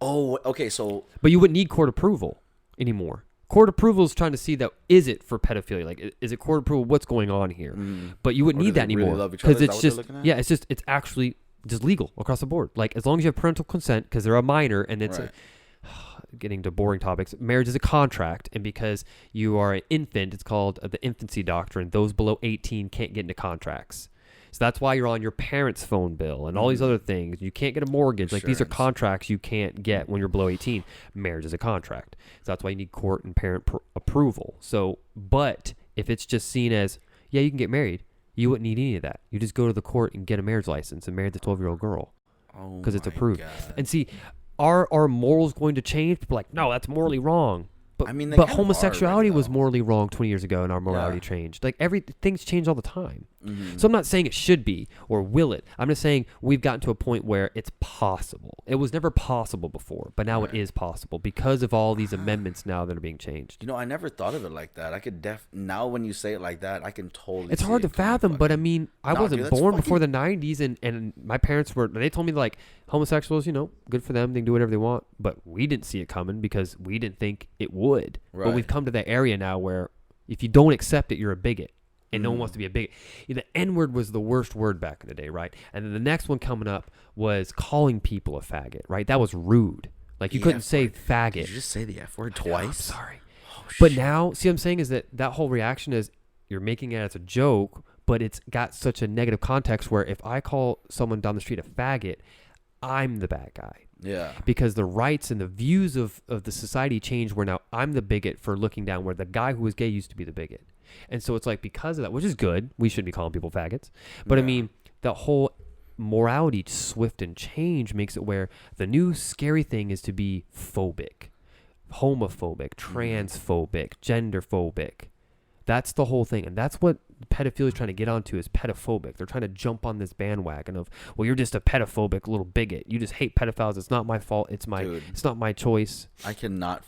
Oh, okay, so...
But you wouldn't need court approval anymore. Court approval is trying to see that, is it for pedophilia? Like, is it court approval? What's going on here? But you wouldn't need that anymore. Because it's just... Yeah, it's actually just legal across the board. Like, as long as you have parental consent, because they're a minor, and it's...
Right.
Getting to boring topics. Marriage is a contract, and because you are an infant, it's called the infancy doctrine. Those below 18 can't get into contracts. So that's why you're on your parents' phone bill and all these other things. You can't get a mortgage. Like these are contracts you can't get when you're below 18. Marriage is a contract. So that's why you need court and parent approval. So, but if it's just seen as, yeah, you can get married, you wouldn't need any of that. You just go to the court and get a marriage license and marry the 12-year-old girl because it's approved. God. And see, are morals going to change? People are like, no, that's morally wrong. But, I mean, but homosexuality was morally wrong 20 years ago, and our morality changed. Like, things change all the time. Mm-hmm. So I'm not saying it should be or will it. I'm just saying we've gotten to a point where it's possible. It was never possible before, but now it is possible because of all these amendments now that are being changed.
You know, I never thought of it like that. I could now when you say it like that, I can totally.
It's hard to fathom, but I mean, I wasn't born before the 90s, and my parents they told me like homosexuals, you know, good for them. They can do whatever they want, but we didn't see it coming because we didn't think it would. Right. But we've come to that area now where if you don't accept it, you're a bigot. And no one wants to be a bigot. The N-word was the worst word back in the day, right? And then the next one coming up was calling people a faggot, right? That was rude. Like, you couldn't say faggot.
Did you just say the F word twice?
I'm sorry. Oh, but now, see what I'm saying is that whole reaction is you're making it as a joke, but it's got such a negative context where if I call someone down the street a faggot, I'm the bad guy.
Yeah.
Because the rights and the views of the society change where now I'm the bigot for looking down where the guy who was gay used to be the bigot. And so it's like because of that, which is good. We shouldn't be calling people faggots. But I mean, the whole morality swift and change makes it where the new scary thing is to be phobic, homophobic, transphobic, genderphobic. That's the whole thing. And that's what pedophilia is trying to get onto is pedophobic. They're trying to jump on this bandwagon of, well, you're just a pedophobic little bigot. You just hate pedophiles. It's not my fault. It's not my choice.
I cannot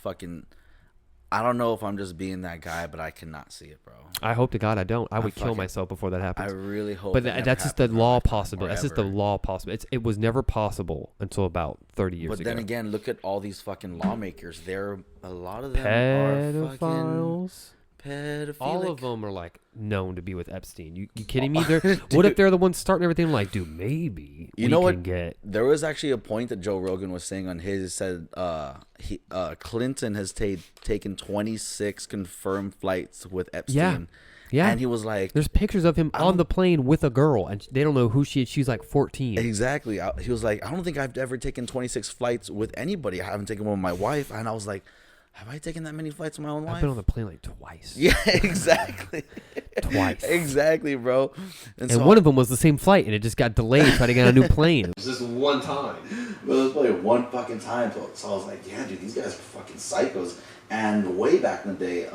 I don't know if I'm just being that guy, but I cannot see it, bro.
I hope to God I don't. I would kill myself before that happens.
I really hope.
But that's just the law possible. That's just the law possible. It was never possible until about 30 years ago.
But then again, look at all these fucking lawmakers. A lot of them
pedophiles.
Are fucking pedophilic.
All of them are like known to be with Epstein. You kidding me? What if they're the ones starting everything? Like, dude, maybe
you know what? There was actually a point that Joe Rogan was saying on his. Said Clinton has taken 26 confirmed flights with Epstein.
Yeah.
And he was like,
there's pictures of him on the plane with a girl, and they don't know who she is. She's like 14.
Exactly. He was like, I don't think I've ever taken 26 flights with anybody. I haven't taken one with my wife. And I was like, have I taken that many flights with my own wife?
I've been on the plane like twice.
Yeah, exactly.
Twice.
Exactly, bro.
And so, one of them was the same flight, and it just got delayed trying to get on a new plane.
It was just one time.
Well, it was probably one fucking time. So I was like, yeah, dude, these guys are fucking psychos. And way back in the day,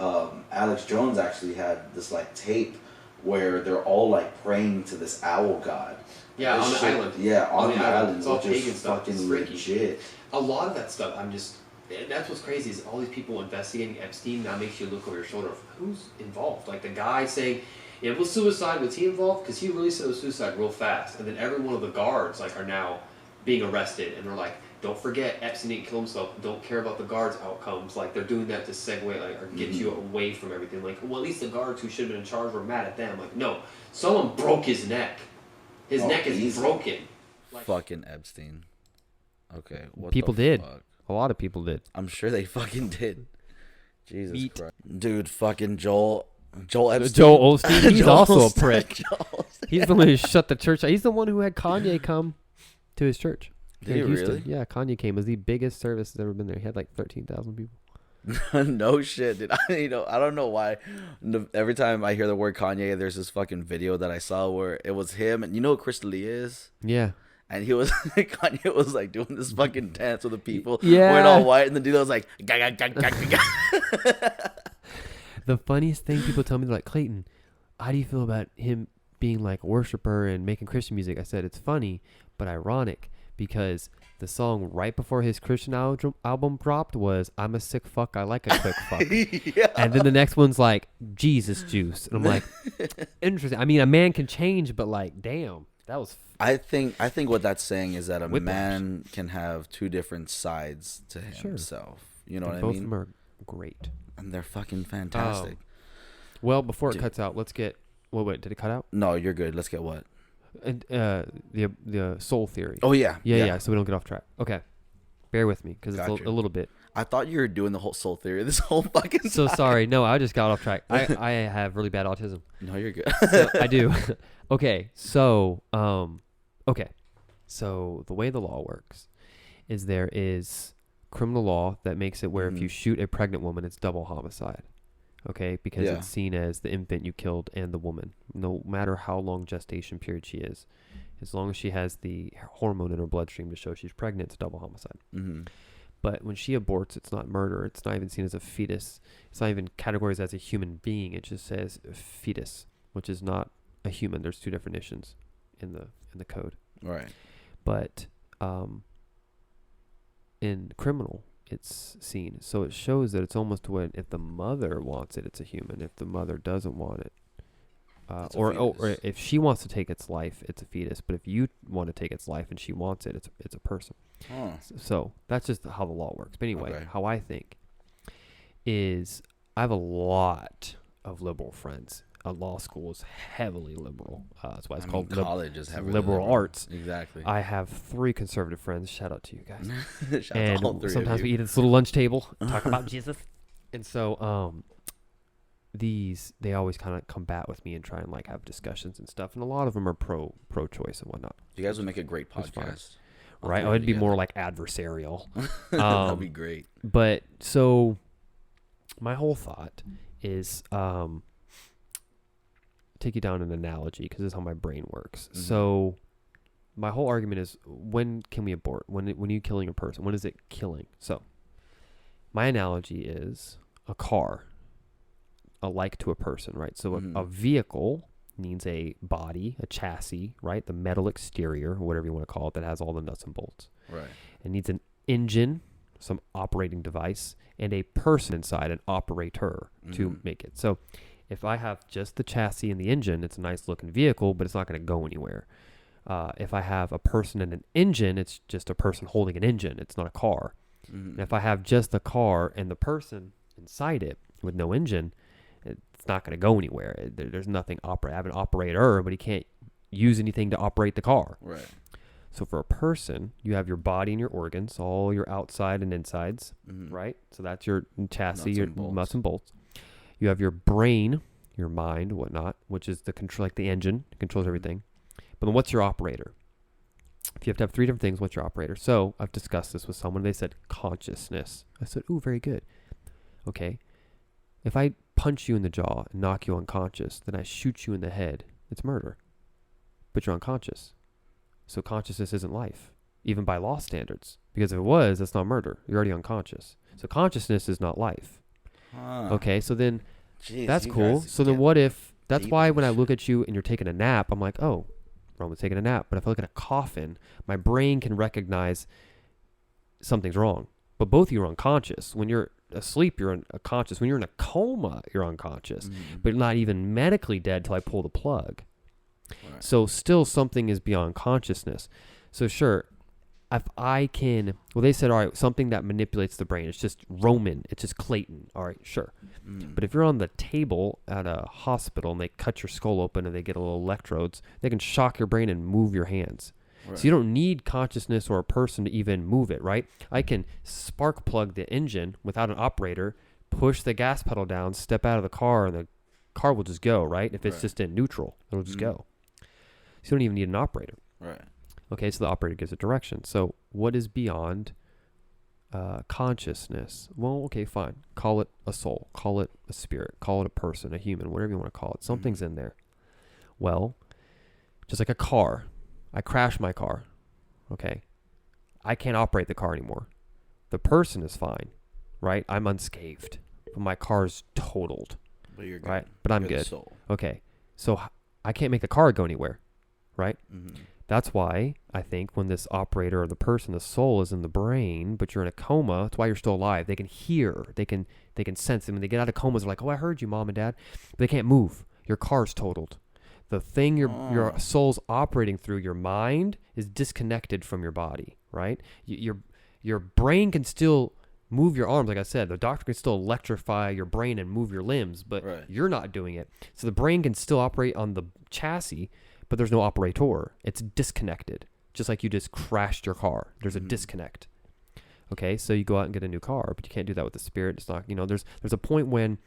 Alex Jones actually had this like tape where they're all like praying to this owl god.
Yeah, on the island.
Yeah, on the island.
It's all pagan
stuff. Fucking legit.
A lot of that stuff, that's what's crazy is all these people investigating Epstein now makes you look over your shoulder of who's involved. Like the guy saying, it was suicide. Was he involved? Because he really said it was suicide real fast. And then every one of the guards like are now being arrested. And they're like, don't forget Epstein didn't kill himself. Don't care about the guards' outcomes. Like they're doing that to segue like or get you away from everything. Like, well, at least the guards who should have been in charge were mad at them. Like, no, someone broke his neck. His neck is broken.
Like, fucking Epstein. Okay. What
people did. Fuck? A lot of people did.
I'm sure they fucking did. Jesus Christ. Dude, fucking Joel Epstein.
Joel Osteen, he's also a prick. He's the one who shut the church. He's the one who had Kanye come to his church.
Did he really?
Yeah, Kanye came. It was the biggest service that's ever been there. He had like 13,000 people.
No shit, dude. I don't know why. Every time I hear the word Kanye, there's this fucking video that I saw where it was him. And you know who Chris D'Elia is?
Yeah.
And Kanye was like doing this fucking dance with the people.
Yeah.
Wearing all white. And the dude was like, ga, ga, ga, ga, ga.
The funniest thing people tell me, they're like, Clayton, how do you feel about him being like a worshiper and making Christian music? I said, it's funny, but ironic because the song right before his Christian album dropped was I'm a sick fuck, I like a quick fuck. Yeah. And then the next one's like Jesus juice. And I'm like, interesting. I mean, a man can change, but like, damn, that was
I think what that's saying is that a man can have two different sides to himself. You know what I mean?
Both of them are great.
And they're fucking fantastic.
Well, before it cuts out, let's get... Wait, did it cut out?
No, you're good. Let's get what?
And the soul theory.
Oh, yeah.
Yeah, so we don't get off track. Okay. Bear with me, because it's a little bit.
I thought you were doing the whole soul theory this whole fucking
So
time.
sorry. No, I just got off track. I have really bad autism.
No, you're good.
So I do. Okay. So So the way the law works is there is criminal law that makes it where if you shoot a pregnant woman, it's double homicide. Okay, because it's seen as the infant you killed and the woman, no matter how long gestation period she is. As long as she has the hormone in her bloodstream to show she's pregnant, it's double homicide.
Mm-hmm.
But when she aborts, it's not murder. It's not even seen as a fetus. It's not even categorized as a human being. It just says fetus, which is not a human. There's two definitions in the code.
Right.
But in criminal, it's seen. So it shows that it's almost when if the mother wants it, it's a human. If the mother doesn't want it, or if she wants to take its life, it's a fetus. But if you want to take its life and she wants it, it's a person.
Huh.
So that's just how the law works. But anyway,
Okay.
how I think is I have a lot of liberal friends. Law school is heavily liberal. That's why it's called
college is heavily
liberal arts.
Exactly.
I have 3 conservative friends. Shout out to you guys.
Shout out
And
to all 3
sometimes
of
we
you.
eat at this little lunch table, talk about Jesus. And so they always kind of combat with me and try and like have discussions and stuff. And a lot of them are pro-choice and whatnot.
You guys would make a great
It's fine.
podcast.
Right? Oh, it'd be more like adversarial.
That'd be great.
But so my whole thought is take you down an analogy because this is how my brain works.
Mm-hmm.
So my whole argument is when can we abort? When are you killing a person? When is it killing? So my analogy is a car alike to a person, right? So a vehicle needs a body, a chassis, right? The metal exterior, or whatever you want to call it, that has all the nuts and bolts.
Right.
It needs an engine, some operating device, and a person inside, an operator, to make it. So if I have just the chassis and the engine, it's a nice looking vehicle, but it's not going to go anywhere. If I have a person and an engine, it's just a person holding an engine. It's not a car. And if I have just the car and the person inside it with no engine, it's not going to go anywhere. There's nothing operate. I have an operator, but he can't use anything to operate the car.
Right.
So for a person, you have your body and your organs, all your outside and insides, right? So that's your chassis,
Nuts
your
and bolts.
nuts and bolts. You have your brain, your mind, whatnot, which is the control, like the engine, controls everything. But then what's your operator? If you have to have 3 different things, what's your operator? So I've discussed this with someone. They said consciousness. I said, ooh, very good. Okay. If I punch you in the jaw and knock you unconscious, then I shoot you in the head, it's murder. But you're unconscious. So consciousness isn't life, even by law standards. Because if it was, that's not murder. You're already unconscious. So consciousness is not life.
Huh.
Okay, so then
Jeez,
that's
you
cool.
guys
So then
get
what if, that's
deep
why
in
when I
this
look at you and you're taking a nap, I'm like, oh, Roman's taking a nap. But if I look at a coffin, my brain can recognize something's wrong. But both of you are unconscious. When you're asleep, you're unconscious. When you're in a coma, you're unconscious. But not even medically dead till I pull the plug.
Right.
So still something is beyond consciousness. So sure, if I can, well, they said, all right, something that manipulates the brain. It's just Roman. It's just Clayton. All right, sure. But if you're on the table at a hospital and they cut your skull open and they get a little electrodes, they can shock your brain and move your hands.
Right.
So you don't need consciousness or a person to even move it, right? I can spark plug the engine without an operator, push the gas pedal down, step out of the car, and the car will just go, right? If it's just in neutral, it'll just go. So you don't even need an operator.
Right.
Okay, so the operator gives a direction. So what is beyond consciousness? Well, okay, fine. Call it a soul. Call it a spirit. Call it a person, a human, whatever you want to call it. Something's in there. Well, just like a car. I crash my car. Okay. I can't operate the car anymore. The person is fine, right? I'm unscathed. But my car's totaled,
But you're good.
right? But I'm
You're the
good.
soul.
Okay. So I can't make the car go anywhere, right? That's why I think when this operator or the person, the soul is in the brain, but you're in a coma, that's why you're still alive. They can hear, they can sense. And when they get out of comas, they're like, oh, I heard you, Mom and Dad. But they can't move. Your car's totaled. The thing your soul's operating through, your mind, is disconnected from your body, right? Your brain can still move your arms, like I said. The doctor can still electrify your brain and move your limbs, but you're not doing it. So the brain can still operate on the chassis, but there's no operator. It's disconnected, just like you just crashed your car. There's a disconnect. Okay, so you go out and get a new car, but you can't do that with the spirit. It's not, there's a point when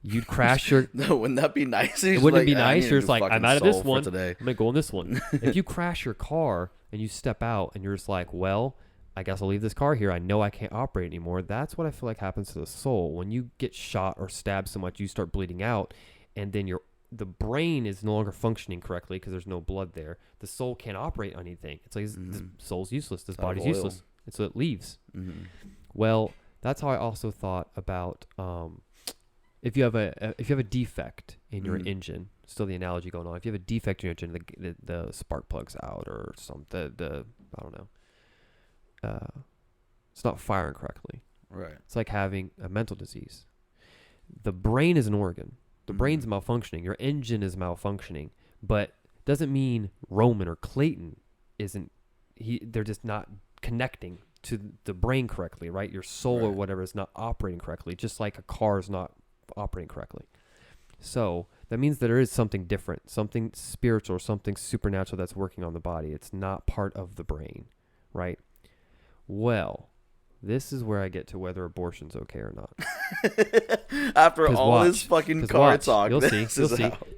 you'd crash your.
No, wouldn't that be nice?
It wouldn't be nice. You're just like,
fucking
I'm out of this
soul for
one.
today.
I'm gonna go in this one. If you crash your car and you step out and you're just like, well, I guess I'll leave this car here. I know I can't operate anymore. That's what I feel like happens to the soul. When you get shot or stabbed so much, you start bleeding out, and then the brain is no longer functioning correctly because there's no blood there. The soul can't operate on anything. It's like this soul's useless. This body's useless. And so it leaves. Mm-hmm. Well, that's how I also thought about if you have a defect in your engine. Still the analogy going on. If you have a defect in your engine, the spark plug's out or something. I don't know. It's not firing correctly.
Right.
It's like having a mental disease. The brain is an organ. The brain's malfunctioning. Your engine is malfunctioning, but doesn't mean Roman or Clayton isn't. They're just not connecting to the brain correctly, right? Your soul or whatever is not operating correctly, just like a car is not operating correctly. So that means that there is something different, something spiritual, something supernatural that's working on the body. It's not part of the brain, right? Well, this is where I get to whether abortion's okay or not.
After all this fucking car talk,
you'll see.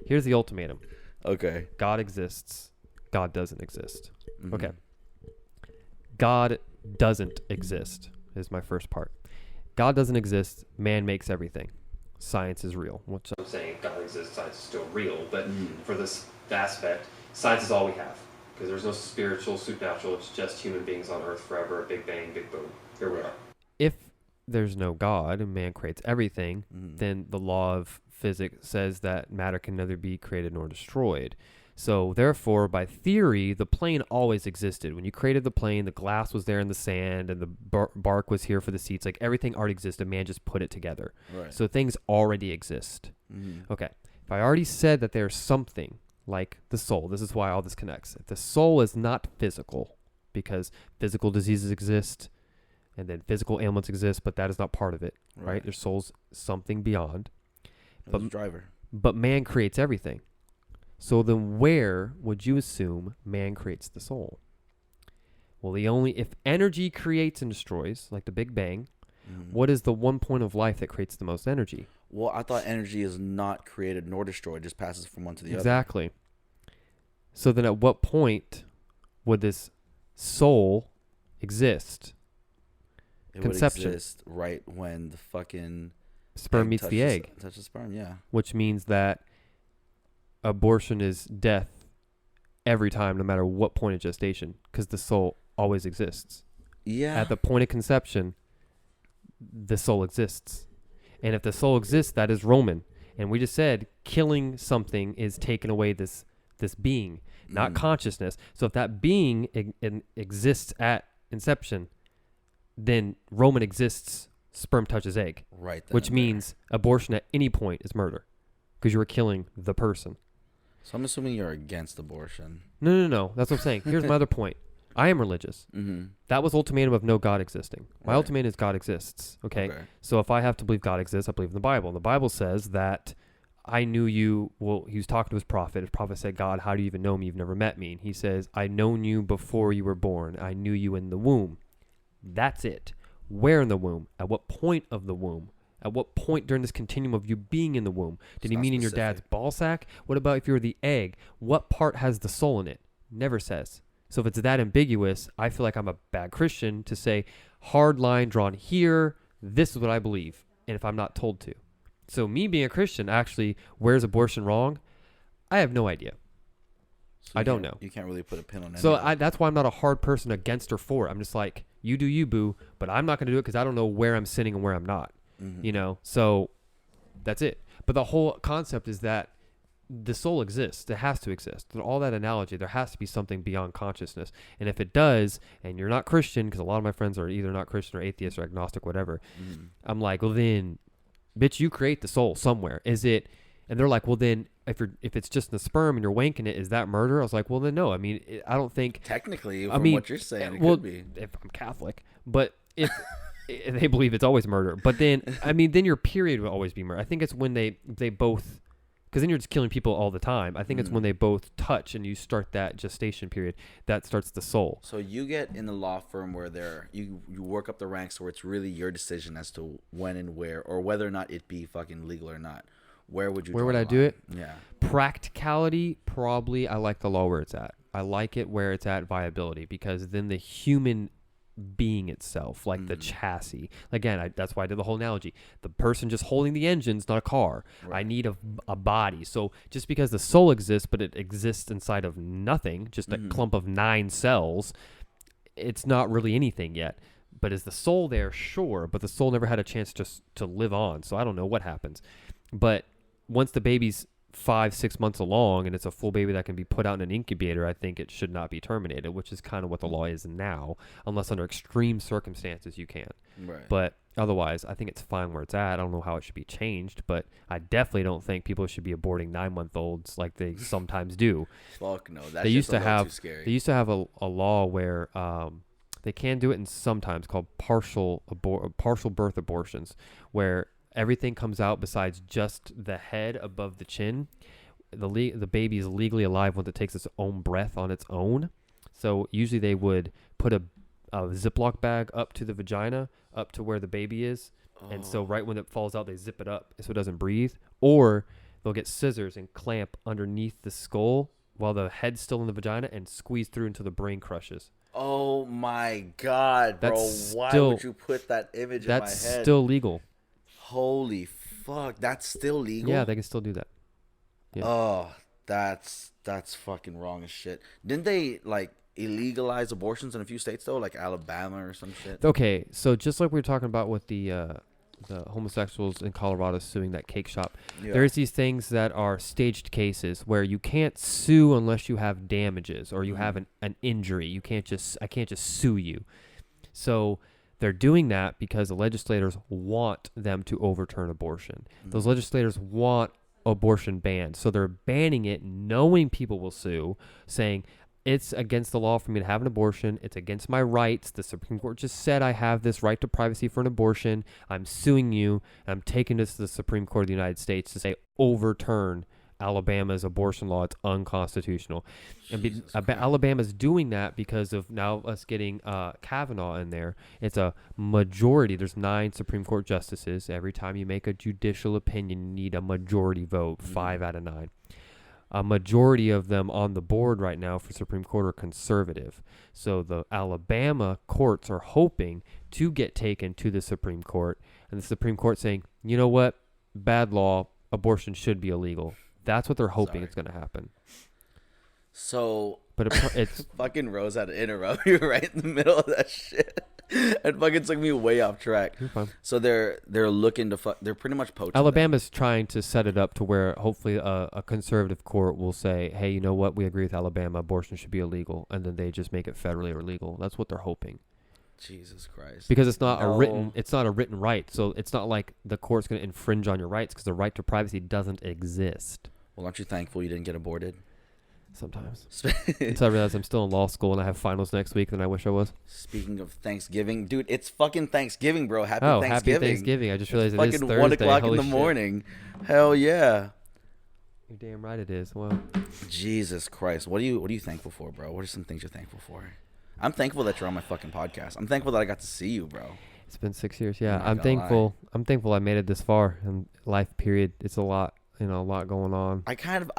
Here's the ultimatum.
Okay.
God exists. God doesn't exist. Mm-hmm. Okay. God doesn't exist is my first part. God doesn't exist. Man makes everything. Science is real. What's up?
I'm saying God exists, science is still real, but for this aspect, science is all we have. Because there's no spiritual, supernatural, it's just human beings on earth forever, big bang, big boom. Here we are.
If there's no God and man creates everything, then the law of physics says that matter can neither be created nor destroyed. So therefore, by theory, the plane always existed. When you created the plane, the glass was there in the sand and the bark was here for the seats. Like everything already existed. Man just put it together. Right. So things already exist. Okay. If I already said that there's something like the soul, this is why all this connects. If the soul is not physical, because physical diseases exist and then physical ailments exist, but that is not part of it, right? Their soul's something beyond. But man creates everything. So then where would you assume man creates the soul? Well, if energy creates and destroys, like the Big Bang, what is the one point of life that creates the most energy?
Well, I thought energy is not created nor destroyed, just passes from one to the other.
Exactly. So then at what point would this soul exist? Conception.
Would exist right when the fucking
sperm meets the egg.
Touches sperm, yeah.
Which means that abortion is death every time, no matter what point of gestation, because the soul always exists.
Yeah.
At the point of conception, the soul exists. And if the soul exists, that is Roman. And we just said killing something is taking away this being, not consciousness. So if that being exists at inception, then Roman exists, sperm touches egg.
Right.
Which means abortion at any point is murder because you were killing the person.
So I'm assuming you're against abortion.
No. That's what I'm saying. Here's my other point. I am religious. That was ultimatum of no God existing. My ultimatum is God exists. Okay? So if I have to believe God exists, I believe in the Bible. And the Bible says that I knew you. Well, he was talking to his prophet. His prophet said, God, how do you even know me? You've never met me. And he says, I known you before you were born. I knew you in the womb. That's it. Where in the womb? At what point of the womb? At what point during this continuum of you being in the womb? Did he mean in your dad's ball sack? What about if you're the egg? What part has the soul in it? Never says. So if it's that ambiguous, I feel like I'm a bad Christian to say, hard line drawn here, this is what I believe, and if I'm not told to. So me being a Christian, actually, where's abortion wrong? I have no idea.
So
I don't know.
You can't really put a pin on that.
So that's why I'm not a hard person against or for it. I'm just like, you do you, boo, but I'm not going to do it because I don't know where I'm sinning and where I'm not. You know, so that's it. But the whole concept is that the soul exists. It has to exist. And all that analogy, there has to be something beyond consciousness. And if it does, and you're not Christian, because a lot of my friends are either not Christian or atheist or agnostic, whatever, I'm like, well then, bitch, you create the soul somewhere. Is it? And they're like, well then, if it's just in the sperm and you're wanking it, is that murder? I was like, well then no. I mean, I don't think
technically from what you're saying, it could be.
If I'm Catholic, but if they believe it's always murder. But then, I mean, then your period will always be murder. I think it's when they both because then you're just killing people all the time. I think it's when they both touch and you start that gestation period that starts the soul.
So you get in the law firm where you work up the ranks where it's really your decision as to when and where, or whether or not it be fucking legal or not. Where would you?
Where would I do it?
Yeah.
Practicality, probably. I like the law where it's at. I like it where it's at viability, because then the human being itself, like the chassis. Again, that's why I did the whole analogy. The person just holding the engine's not a car. Right. I need a body. So just because the soul exists, but it exists inside of nothing, just a clump of 9 cells, it's not really anything yet. But is the soul there? Sure. But the soul never had a chance to live on. So I don't know what happens. But once the baby's 5-6 months along and it's a full baby that can be put out in an incubator, I think it should not be terminated, which is kind of what the law is now, unless under extreme circumstances you can.
Right.
But otherwise, I think it's fine where it's at. I don't know how it should be changed, but I definitely don't think people should be aborting 9-month-olds like they sometimes do.
Fuck no, that's
they used to have
too scary.
They used to have a law where they can do it in sometimes called partial birth abortions, where everything comes out besides just the head above the chin. The baby is legally alive once it takes its own breath on its own. So usually they would put a Ziploc bag up to the vagina, up to where the baby is. And so right when it falls out, they zip it up so it doesn't breathe. Or they'll get scissors and clamp underneath the skull while the head's still in the vagina and squeeze through until the brain crushes.
Oh my God, bro. Why would you put that image in my head?
That's still legal.
Holy fuck, that's still legal?
Yeah, they can still do that. Yeah.
Oh, that's fucking wrong as shit. Didn't they like illegalize abortions in a few states though, like Alabama or some shit?
Okay, so just like we were talking about with the homosexuals in Colorado suing that cake shop, there's these things that are staged cases where you can't sue unless you have damages or you have an injury. I can't just sue you. So they're doing that because the legislators want them to overturn abortion. Those legislators want abortion banned. So they're banning it knowing people will sue, saying it's against the law for me to have an abortion. It's against my rights. The Supreme Court just said I have this right to privacy for an abortion. I'm suing you. And I'm taking this to the Supreme Court of the United States to say overturn Alabama's abortion law. It's unconstitutional. And Alabama's doing that because of now us getting Kavanaugh in there. It's a majority. There's 9 Supreme Court justices. Every time you make a judicial opinion, you need a majority vote, 5 out of 9. A majority of them on the board right now for Supreme Court are conservative. So the Alabama courts are hoping to get taken to the Supreme Court. And the Supreme Court saying, you know what? Bad law. Abortion should be illegal. That's what they're hoping it's going to happen.
So,
but it's
fucking Rose had to interrupt you right in the middle of that shit. It fucking took me way off track.
You're fine.
So they're looking to they're pretty much poaching.
Alabama's trying to set it up to where hopefully a conservative court will say, hey, you know what? We agree with Alabama. Abortion should be illegal. And then they just make it federally illegal. That's what they're hoping.
Jesus Christ.
Because it's not a written right. So it's not like the court's going to infringe on your rights because the right to privacy doesn't exist.
Well, aren't you thankful you didn't get aborted?
Sometimes. Until I realize I'm still in law school and I have finals next week than I wish I was.
Speaking of Thanksgiving, dude, it's fucking Thanksgiving, bro. Happy Thanksgiving.
Happy Thanksgiving. I just realized
it's
it is
fucking
Thursday.
1 o'clock in the
shit.
morning. Hell yeah.
You're damn right it is. Wow.
Jesus Christ. What are you thankful for, bro? What are some things you're thankful for? I'm thankful that you're on my fucking podcast. I'm thankful that I got to see you, bro.
It's been 6 years. Yeah,
I'm
I'm thankful. I'm thankful I made it this far in life period. It's a lot. A lot going on.
I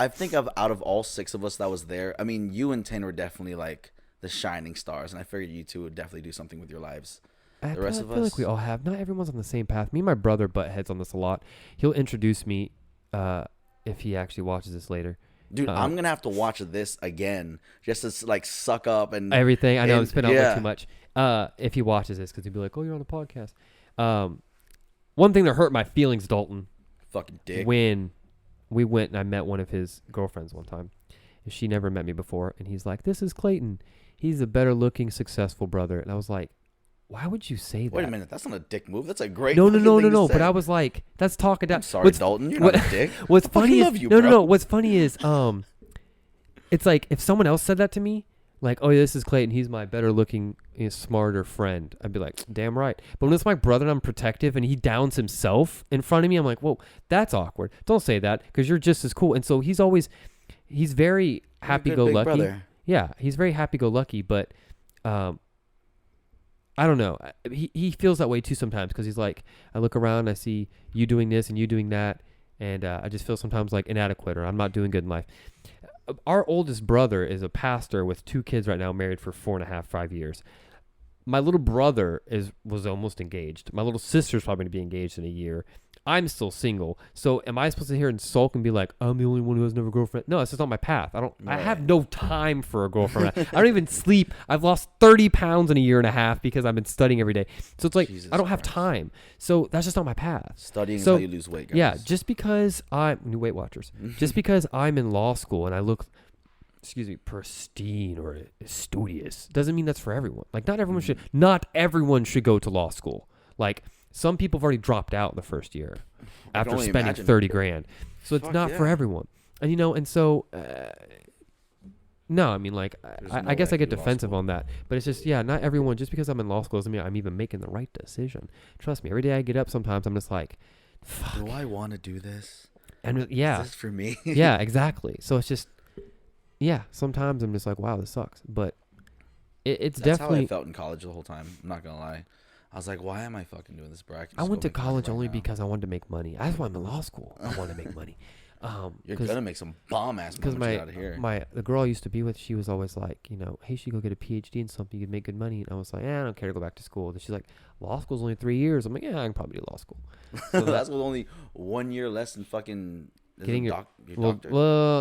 think of out of all 6 of us that was there, I mean, you and Tin were definitely like the shining stars, and I figured you two would definitely do something with your lives. The rest of us,
I feel like we all have. Not everyone's on the same path. Me and my brother butt heads on this a lot. He'll introduce me if he actually watches this later.
Dude, I'm gonna have to watch this again just to like suck up and
everything. I know it's been out there too much. If he watches this, because he'll be like, "Oh, you're on the podcast." One thing that hurt my feelings, Dalton.
Fucking dick.
When we went and I met one of his girlfriends one time. And she never met me before. And he's like, this is Clayton. He's a better looking, successful brother. And I was like, why would you say that?
Wait a minute. That's not a dick move. That's a great
No.
thing to say.
But I was like, that's talking down.
I'm sorry, Dalton. You're not a dick.
What's funny is,
love you, bro.
No. What's funny is, it's like if someone else said that to me, like, oh, yeah, this is Clayton. He's my better looking, smarter friend. I'd be like, damn right. But when it's my brother and I'm protective and he downs himself in front of me, I'm like, whoa, that's awkward. Don't say that because you're just as cool. And so he's very happy-go-lucky. Yeah, he's very happy-go-lucky, but I don't know. He feels that way too sometimes because he's like, I look around, I see you doing this and you doing that, and I just feel sometimes like inadequate or I'm not doing good in life. Our oldest brother is a pastor with 2 kids right now, married for 4.5, 5 years. My little brother was almost engaged. My little sister's probably going to be engaged in a year. I'm still single. So am I supposed to sit here and sulk and be like, I'm the only one who has never a girlfriend? No, it's just not my path. I have no time for a girlfriend. I don't even sleep. I've lost 30 pounds in a year and a half because I've been studying every day. So it's like, Jesus I don't have time. So that's just not my path.
Studying is how you lose weight, guys.
Yeah, just because new Weight Watchers, just because I'm in law school and I look, pristine or studious, doesn't mean that's for everyone. Like not everyone should go to law school. Like some people have already dropped out the first year after spending 30 grand. So it's not for everyone. And and so no, I mean like I guess I get defensive on that, but it's just not everyone. Just because I'm in law school doesn't mean I'm even making the right decision. Trust me, every day I get up, sometimes I'm just like, fuck.
Do I want to do this?
And is
this for me?
Yeah, exactly. So it's just sometimes I'm just like, wow, this sucks. But it's
That's
definitely
how I felt in college the whole time. I'm not gonna lie. I was like, why am I fucking doing this, bro?
I went to college only because I wanted to make money. That's why I'm in law school. I wanted to make money.
You're gonna make some bomb ass money when you get out of here.
The girl I used to be with, she was always like, hey, you should go get a PhD in something. You'd make good money. And I was like, I don't care to go back to school. And she's like, law school's only 3 years. I'm like, I can probably do law school.
So that's only 1 year less than fucking getting your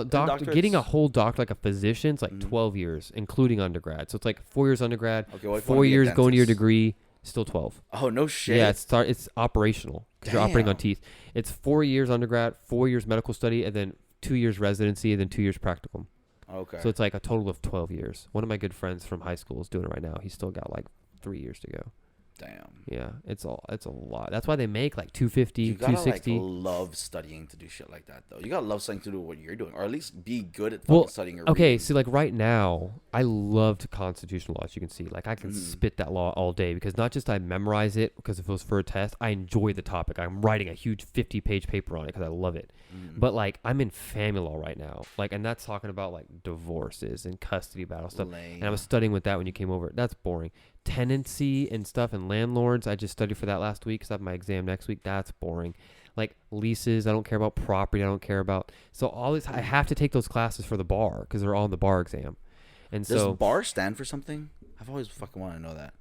doctor. Getting a whole doctor like a physician's like 12 years, including undergrad. So it's like 4 years undergrad, 4 years going to your degree. Still 12.
Oh, no shit.
Yeah, it's operational because you're operating on teeth. It's 4 years undergrad, 4 years medical study, and then 2 years residency, and then 2 years practicum.
Okay.
So it's like a total of 12 years. One of my good friends from high school is doing it right now. He's still got like 3 years to go.
Damn.
Yeah, it's a lot. That's why they make like 250,
you gotta
260.
Like love studying to do shit like that though. You gotta love studying to do what you're doing, or at least be good at fucking studying. Or reading.
See, like right now, I loved constitutional law. As you can see, like I can spit that law all day because not just I memorize it because if it was for a test, I enjoy the topic. I'm writing a huge 50-page paper on it because I love it. But like I'm in family law right now, like, and that's talking about like divorces and custody battle stuff.
Lame.
And I was studying with that when you came over. That's boring. Tenancy and stuff and landlords. I just studied for that last week because I have my exam next week. That's boring. Like leases, I don't care about property. I don't care about. So all this, I have to take those classes for the bar because they're all in the bar exam. And
does bar stand for something? I've always fucking wanted to know that.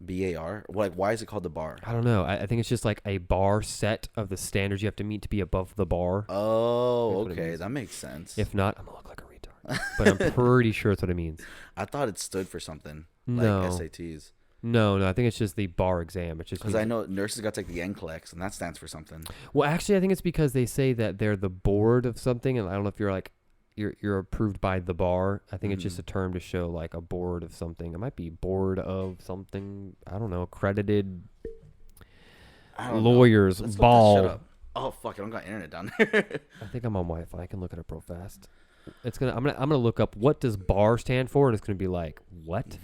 BAR? Like, why is it called the bar?
I don't know. I think it's just like a bar set of the standards you have to meet to be above the bar.
Oh, okay. That makes sense.
If not, I'm going to look like a retard. But I'm pretty sure that's what it means.
I thought it stood for something.
No.
Like SATs.
No. I think it's just the bar exam. It's just
because I know nurses got to take the NCLEX, and that stands for something.
Well, actually, I think it's because they say that they're the board of something, and I don't know if you're like you're approved by the bar. I think it's just a term to show like a board of something. It might be board of something. I don't know. Accredited lawyers ball.
Oh fuck! I don't got internet down there.
I think I'm on Wi-Fi. I can look it up real fast. I'm gonna look up what does bar stand for, and it's gonna be like what?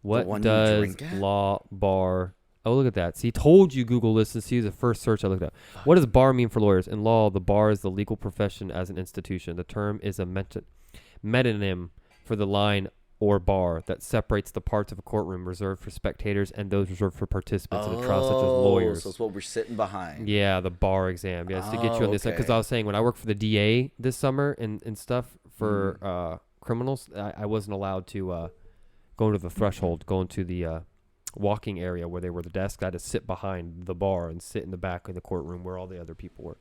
What does law bar? Oh, look at that. See, told you Google this. See the first search I looked up. What does bar mean for lawyers? In law, the bar is the legal profession as an institution. The term is a metonym for the line or bar that separates the parts of a courtroom reserved for spectators and those reserved for participants in a trial, such as lawyers.
So it's what we're sitting behind.
Yeah, the bar exam. Yeah, it's to get you on this. Because I was saying when I worked for the DA this summer and stuff for criminals, I wasn't allowed to go into the threshold, go into the walking area where they were the desk. I had to sit behind the bar and sit in the back of the courtroom where all the other people were.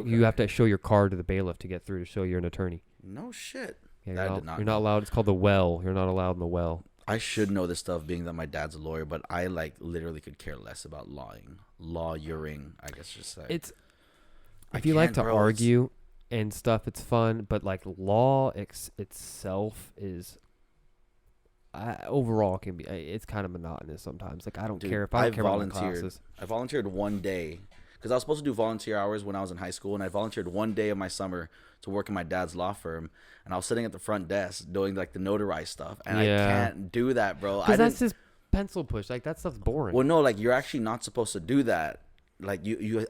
You have to show your card to the bailiff to get through to show you're an attorney.
No shit.
Yeah, you're not allowed. It's called the well. You're not allowed in the well.
I should know this stuff being that my dad's a lawyer, but I like literally could care less about lawyering, I guess just say.
If you like to argue and stuff, it's fun, but like law itself is overall can be, it's kind of monotonous sometimes. Like I don't care if I don't care about my classes.
I volunteered one day because I was supposed to do volunteer hours when I was in high school, and I volunteered one day of my summer to work in my dad's law firm, and I was sitting at the front desk doing like the notarized stuff, and I can't do that, bro.
Because that's just pencil push. Like that stuff's boring.
Well, no, like you're actually not supposed to do that. Like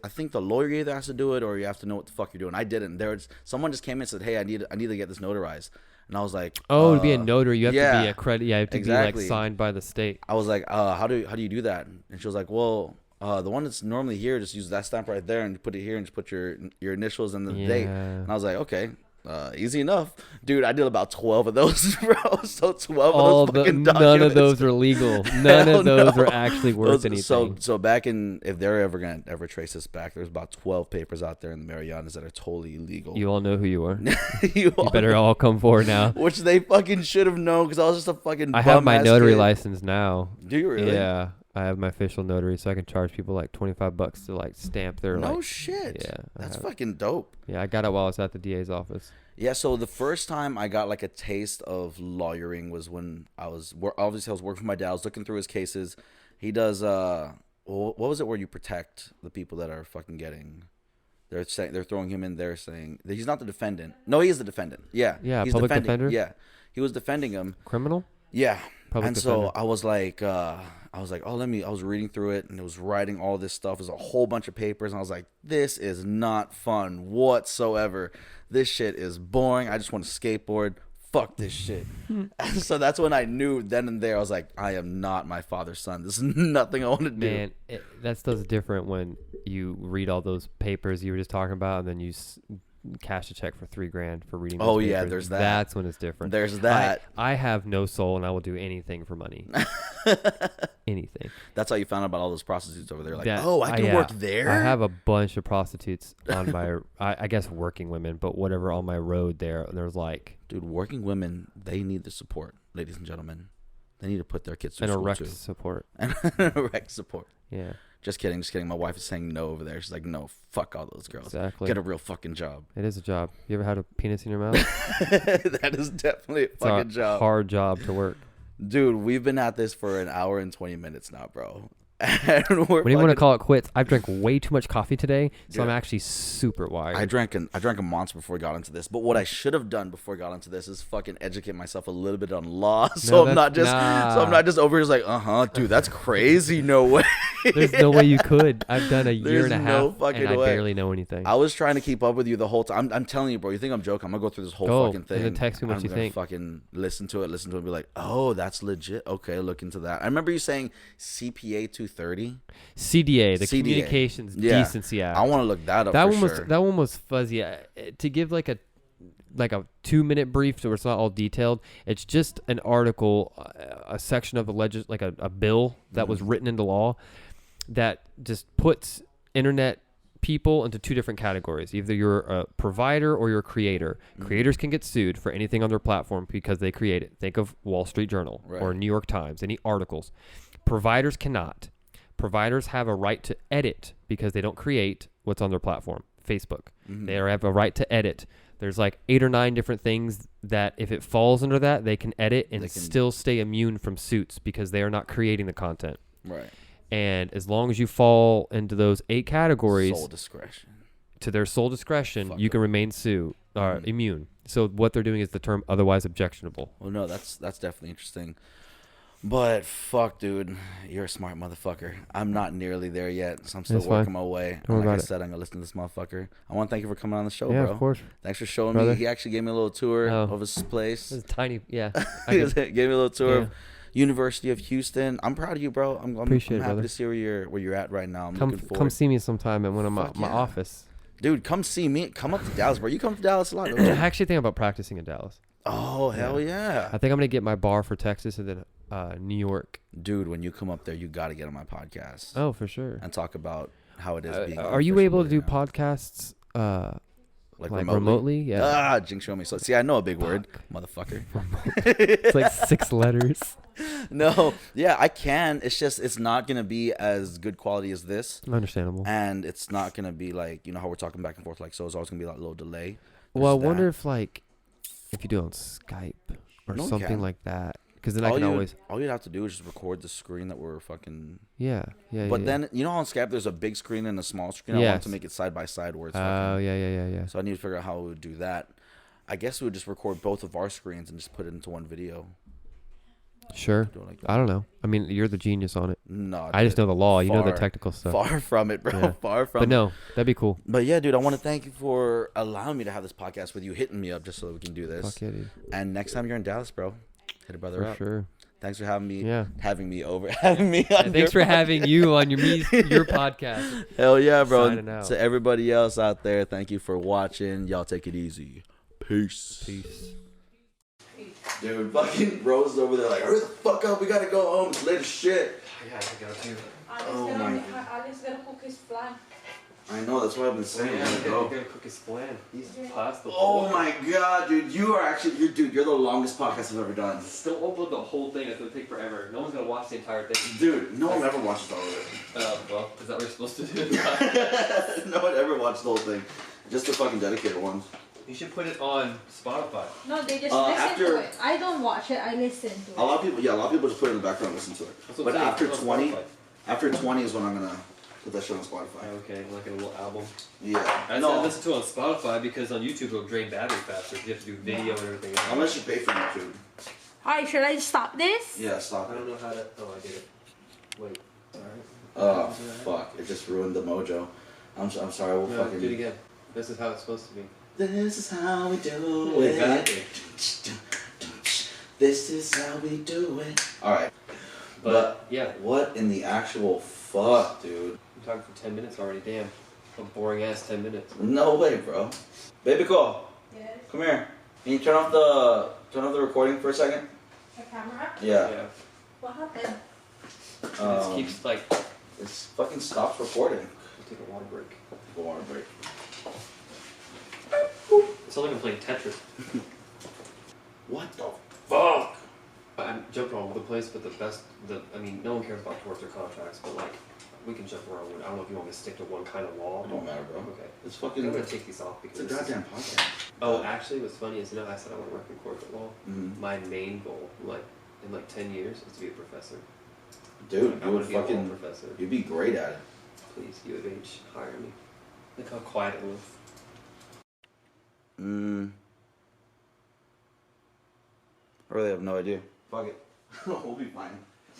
I think the lawyer either has to do it or you have to know what the fuck you're doing. I didn't. Someone just came in and said, "Hey, I need to get this notarized," and I was like,
"Oh, to be a notary, you have to be
accredited.
Yeah, you have to be like signed by the state."
I was like, how do you do that?" And she was like, "Well, the one that's normally here, just use that stamp right there and put it here and just put your initials and the date." And I was like, "Okay. Easy enough." Dude, I did about 12 of those, bro. So 12 of those fucking documents.
None of those are legal. None of those are actually worth anything.
So back in, if they're ever trace this back, there's about 12 papers out there in the Marianas that are totally illegal.
You all know who you are.
you
better all come forward now.
Which they fucking should have known, because I was just a fucking
I have my notary
kid.
license now.
Do you really?
Yeah. I have my official notary, so I can charge people like $25 to like stamp their
No shit.
Yeah.
That's fucking dope.
Yeah, I got it while I was at the DA's office.
Yeah, so the first time I got like a taste of lawyering was when I was working for my dad. I was looking through his cases. He does what was it where you protect the people that are fucking getting? They're throwing him in there saying that he's not the defendant. No, he is the defendant. Yeah.
Yeah,
he's
public defender.
Yeah, he was defending him.
Criminal.
Yeah.
Public
defender.
So
I was like, I was reading through it, and it was writing all this stuff. It was a whole bunch of papers, and I was like, this is not fun whatsoever. This shit is boring. I just want to skateboard. Fuck this shit. So that's when I knew then and there. I was like, I am not my father's son. This is nothing I want to do.
Man, that stuff's different when you read all those papers you were just talking about, and then you cash a check for $3,000 for reading.
Oh
papers.
yeah, there's that.
That's when it's different.
There's that.
I have no soul, and I will do anything for money. Anything.
That's how you found out about all those prostitutes over there. Like, I can work there.
I have a bunch of prostitutes on my, I guess working women, but whatever, on my road there. There's like,
dude, working women, they need the support, ladies and gentlemen. They need to put their kids through school
erect
too.
support.
And erect support.
Yeah.
Just kidding. My wife is saying no over there. She's like, no, fuck all those girls.
Exactly.
Get a real fucking job.
It is a job. You ever had a penis in your mouth?
That is definitely a fucking job.
Hard job to work.
Dude, we've been at this for an hour and 20 minutes now, bro. And
when you want to call it quits, I've drank way too much coffee today, so I'm actually super wired.
I drank a monster before we got into this. But what I should have done before I got into this is fucking educate myself a little bit on law, so I'm not just over here like, dude, that's crazy. No way.
There's no way you could. I've done a year and a half,
and
I barely know anything.
I was trying to keep up with you the whole time. I'm telling you, bro. You think I'm joking? I'm gonna go through this whole fucking thing.
And then text me what you think.
Fucking listen to it, and be like, oh, that's legit. Okay, look into that. I remember you saying CPA 230.
CDA, the Communications Decency Act.
I want to look that up.
That one was fuzzy. To give like a 2-minute brief, so it's not all detailed. It's just an article, a section of a bill that was written into law that just puts internet people into two different categories. Either you're a provider or you're a creator. Creators can get sued for anything on their platform because they create it. Think of Wall Street Journal or New York Times, any articles. Providers cannot. Providers have a right to edit because they don't create what's on their platform. Facebook. They have a right to edit. There's like 8 or 9 different things that if it falls under that, they can edit and still stay immune from suits because they are not creating the content.
Right.
And as long as you fall into those 8 categories, to their sole discretion, you can remain immune. So what they're doing is the term otherwise objectionable.
Well, no, that's definitely interesting. But fuck, dude, you're a smart motherfucker. I'm not nearly there yet, so I'm still working my way. Like I said, I'm gonna listen to this motherfucker. I want to thank you for coming on the show, bro.
Yeah, of course.
Thanks for showing me. He actually gave me a little tour of his place.
It's tiny, yeah.
Gave me a little tour of University of Houston. I'm proud of you, bro. I'm happy
brother.
to see where you're at right now.
Come see me sometime at one of my office.
Dude, come see me. Come up to Dallas, bro. You come to Dallas a lot, don't you?
I actually think about practicing in Dallas.
Oh, hell yeah.
I think I'm going to get my bar for Texas and then New York.
Dude, when you come up there, you got to get on my podcast.
Oh, for sure.
And talk about how it is being
Are you able to do podcasts like remotely? Yeah.
Jinx, show me. So, see, I know a big word, motherfucker.
It's like 6 letters.
No, yeah, I can. It's just, it's not going to be as good quality as this.
Understandable.
And it's not going to be like, you know how we're talking back and forth, like, so it's always going to be like a little delay.
Well, I wonder if you do it on Skype or something like that. Because then I can always.
All you'd have to do is just record the screen that we're fucking.
Yeah.
But then you know how on Skype there's a big screen and a small screen. I want to make it side by side where it's.
Oh yeah.
So I need to figure out how we would do that. I guess we would just record both of our screens and just put it into one video.
Sure. I don't know. I mean, you're the genius on it.
No,
I just know the law. You know the technical stuff.
Far from it, bro.
Yeah.
Far from.
But no, that'd be cool.
But yeah, dude, I want to thank you for allowing me to have this podcast with you, hitting me up just so that we can do this.
Fuck yeah, dude.
And next time you're in Dallas, bro, hit a brother up.
For sure.
Thanks for having me.
Yeah.
Having me over. Having me on.
Thanks for having you on your podcast.
Hell yeah, bro.
Signing out.
To everybody else out there, thank you for watching. Y'all take it easy. Peace. Dude, fucking Rose over there like, hurry the fuck up, we gotta go home. It's late as shit.
Yeah, I gotta too.
Oh my.
Alex gotta cook his flan.
I know, that's what I've been saying.
Yeah,
Let's
you
go.
gotta cook his flan. He's past the
Oh my god, dude, you are actually, you're the longest podcast I've ever done.
Still upload the whole thing. It's gonna take forever. No one's gonna watch the entire thing.
Dude, no one ever watches all of it.
Well, is that what you're supposed to do?
No one ever watched the whole thing. Just the fucking dedicated ones.
You should put it on Spotify.
No, they just listen
after-
to it. I don't watch it. I listen to it.
A lot of people just put it in the background and listen to it.
That's what
But
I'm saying,
after
put it on
20,
Spotify.
after 20 is when I'm gonna put that shit on Spotify.
Okay, like a little album.
Yeah.
I
No,
listen to it on Spotify because on YouTube it'll drain battery faster. You have to do video and everything else.
unless you pay for YouTube.
Alright, should I stop this?
Yeah, stop
I
it.
don't know how to. Oh, I did it. Wait. Alright.
Oh, fuck. It just ruined the mojo. I'm sorry, we'll
No,
fucking...
do it again. This is how it's supposed to be.
This is how we do
Wait,
it.
exactly.
This is how we do it. Alright.
But yeah,
What in the actual fuck, dude?
I'm talking for 10 minutes already. Damn. A boring ass 10 minutes.
No way, bro. Baby call.
Yes.
Come here. Can you turn off the recording for a second?
The camera?
Yeah.
Yeah.
What happened?
It just keeps like.
It fucking stops recording.
We'll take a water break.
Go on a break.
It's not like I'm playing Tetris.
What the fuck?
I'm jumping all over the place, but I mean, no one cares about torts or contracts, but like, we can jump around. I don't know if you want me to stick to one kind of law.
It don't matter, bro.
Okay.
It's
I'm
fucking...
gonna take these off because
It's a
this is-
goddamn podcast.
Oh, actually, what's funny is, I said I want to work in corporate law.
Mhm.
My main goal, in 10 years, is to be a professor.
Dude,
I
you would
want to be a law
fucking...
professor.
You'd be great at it.
Please, U of H, hire me. Look how quiet it was.
I really have no idea. Fuck it. We'll be fine.